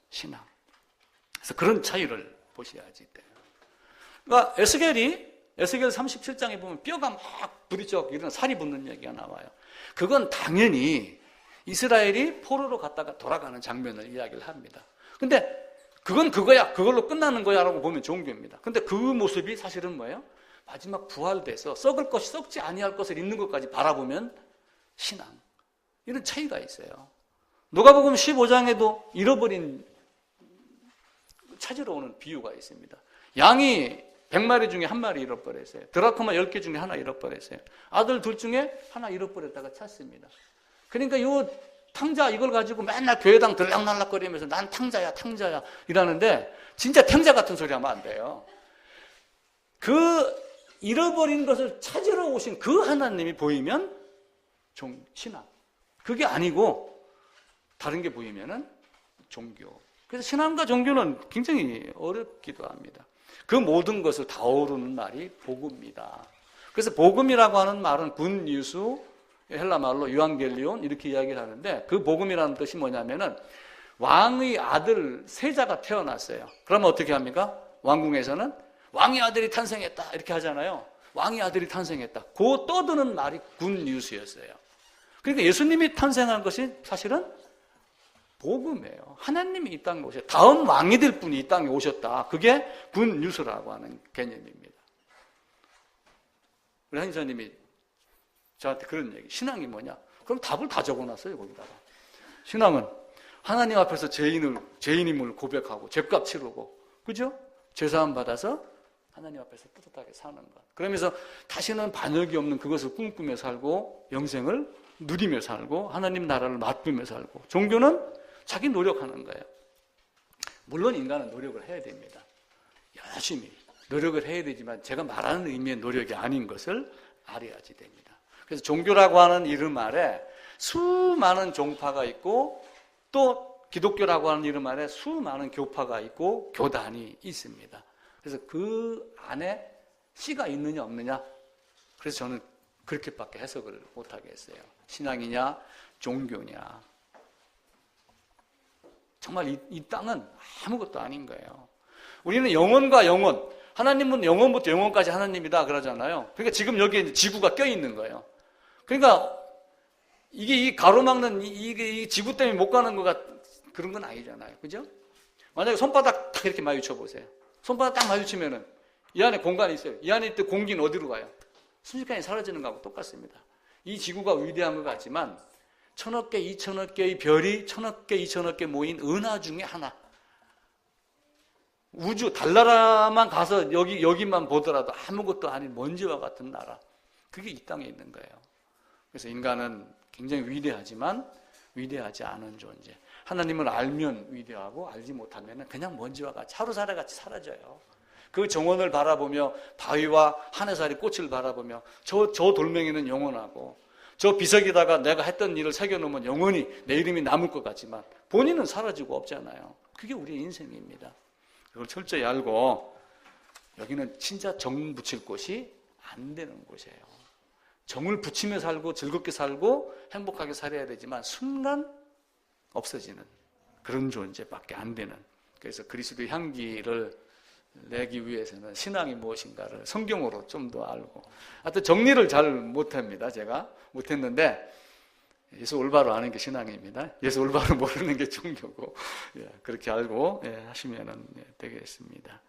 신앙. 그래서 그런 차이를 보셔야지 돼요. 그러니까 에스겔 37장에 보면 뼈가 막 부리쩍 이런 살이 붙는 얘기가 나와요. 그건 당연히 이스라엘이 포로로 갔다가 돌아가는 장면을 이야기를 합니다. 근데 그건 그거야, 그걸로 끝나는 거야 라고 보면 종교입니다. 근데 그 모습이 사실은 뭐예요? 마지막 부활돼서 썩을 것이 썩지 아니할 것을 있는 것까지 바라보면 신앙. 이런 차이가 있어요. 누가복음 15장에도 잃어버린 찾으러 오는 비유가 있습니다. 양이 100마리 중에 한 마리 잃어버렸어요. 드라크마 10개 중에 하나 잃어버렸어요. 아들 둘 중에 하나 잃어버렸다가 찾습니다. 그러니까 요 탕자 이걸 가지고 맨날 교회당 들락날락거리면서 난 탕자야 이러는데, 진짜 탕자 같은 소리 하면 안 돼요. 그 잃어버린 것을 찾으러 오신 그 하나님이 보이면 신앙. 그게 아니고 다른 게 보이면은 종교. 그래서 신앙과 종교는 굉장히 어렵기도 합니다. 그 모든 것을 다 어우르는 말이 복음입니다. 그래서 복음이라고 하는 말은 굿뉴스, 헬라 말로 유앙겔리온 이렇게 이야기를 하는데, 그 복음이라는 뜻이 뭐냐면은 왕의 아들 세자가 태어났어요. 그러면 어떻게 합니까? 왕궁에서는 왕의 아들이 탄생했다 이렇게 하잖아요. 왕의 아들이 탄생했다. 그 떠드는 말이 굿뉴스였어요. 그러니까 예수님이 탄생한 것이 사실은 복음이에요. 하나님이 이 땅에 오셨다. 다음 왕이 될 분이 이 땅에 오셨다. 그게 굿뉴스라고 하는 개념입니다. 우리 한의사님이 저한테 그런 얘기, 신앙이 뭐냐? 그럼 답을 다 적어놨어요, 거기다가. 신앙은 하나님 앞에서 죄인임을 고백하고 죄값 치르고, 그죠? 죄사함 받아서 하나님 앞에서 떳떳하게 사는 것. 그러면서 다시는 반역이 없는 그것을 꿈꾸며 살고 영생을 누리며 살고 하나님 나라를 맛보며 살고, 종교는 자기 노력하는 거예요. 물론 인간은 노력을 해야 됩니다. 열심히 노력을 해야 되지만 제가 말하는 의미의 노력이 아닌 것을 알아야지 됩니다. 그래서 종교라고 하는 이름 아래 수많은 종파가 있고, 또 기독교라고 하는 이름 아래 수많은 교파가 있고 교단이 있습니다. 그래서 그 안에 씨가 있느냐 없느냐, 그래서 저는 그렇게밖에 해석을 못하겠어요. 신앙이냐 종교냐. 정말 이 땅은 아무것도 아닌 거예요. 우리는 영혼과 영혼, 하나님은 영혼부터 영혼까지 하나님이다 그러잖아요. 그러니까 지금 여기에 지구가 껴있는 거예요. 그러니까 이게 이 가로막는 이 지구 때문에 못 가는 거가 그런 건 아니잖아요. 그죠? 만약에 손바닥 딱 이렇게 마주쳐 보세요. 손바닥 딱 마주치면은 이 안에 공간이 있어요. 이 안에 있던 공기는 어디로 가요? 순식간에 사라지는 거하고 똑같습니다. 이 지구가 위대한 것 같지만 1000억 개, 2000억 개의 별이 1000억 개, 2000억 개 모인 은하 중에 하나. 우주, 달나라만 가서 여기만 보더라도 아무것도 아닌 먼지와 같은 나라. 그게 이 땅에 있는 거예요. 그래서 인간은 굉장히 위대하지만 위대하지 않은 존재. 하나님을 알면 위대하고 알지 못하면 그냥 먼지와 같이 하루살이같이 사라져요. 그 정원을 바라보며 바위와 하늘살이 꽃을 바라보며 저 돌멩이는 영원하고, 저 비석에다가 내가 했던 일을 새겨놓으면 영원히 내 이름이 남을 것 같지만 본인은 사라지고 없잖아요. 그게 우리의 인생입니다. 그걸 철저히 알고 여기는 진짜 정 붙일 곳이 안 되는 곳이에요. 정을 붙이며 살고 즐겁게 살고 행복하게 살아야 되지만 순간 없어지는 그런 존재밖에 안 되는. 그래서 그리스도의 향기를 내기 위해서는 신앙이 무엇인가를 성경으로 좀 더 알고, 하여튼 정리를 잘 못합니다. 제가 못했는데 예수 올바로 아는 게 신앙입니다. 예수 올바로 모르는 게 종교고, 그렇게 알고 하시면 되겠습니다.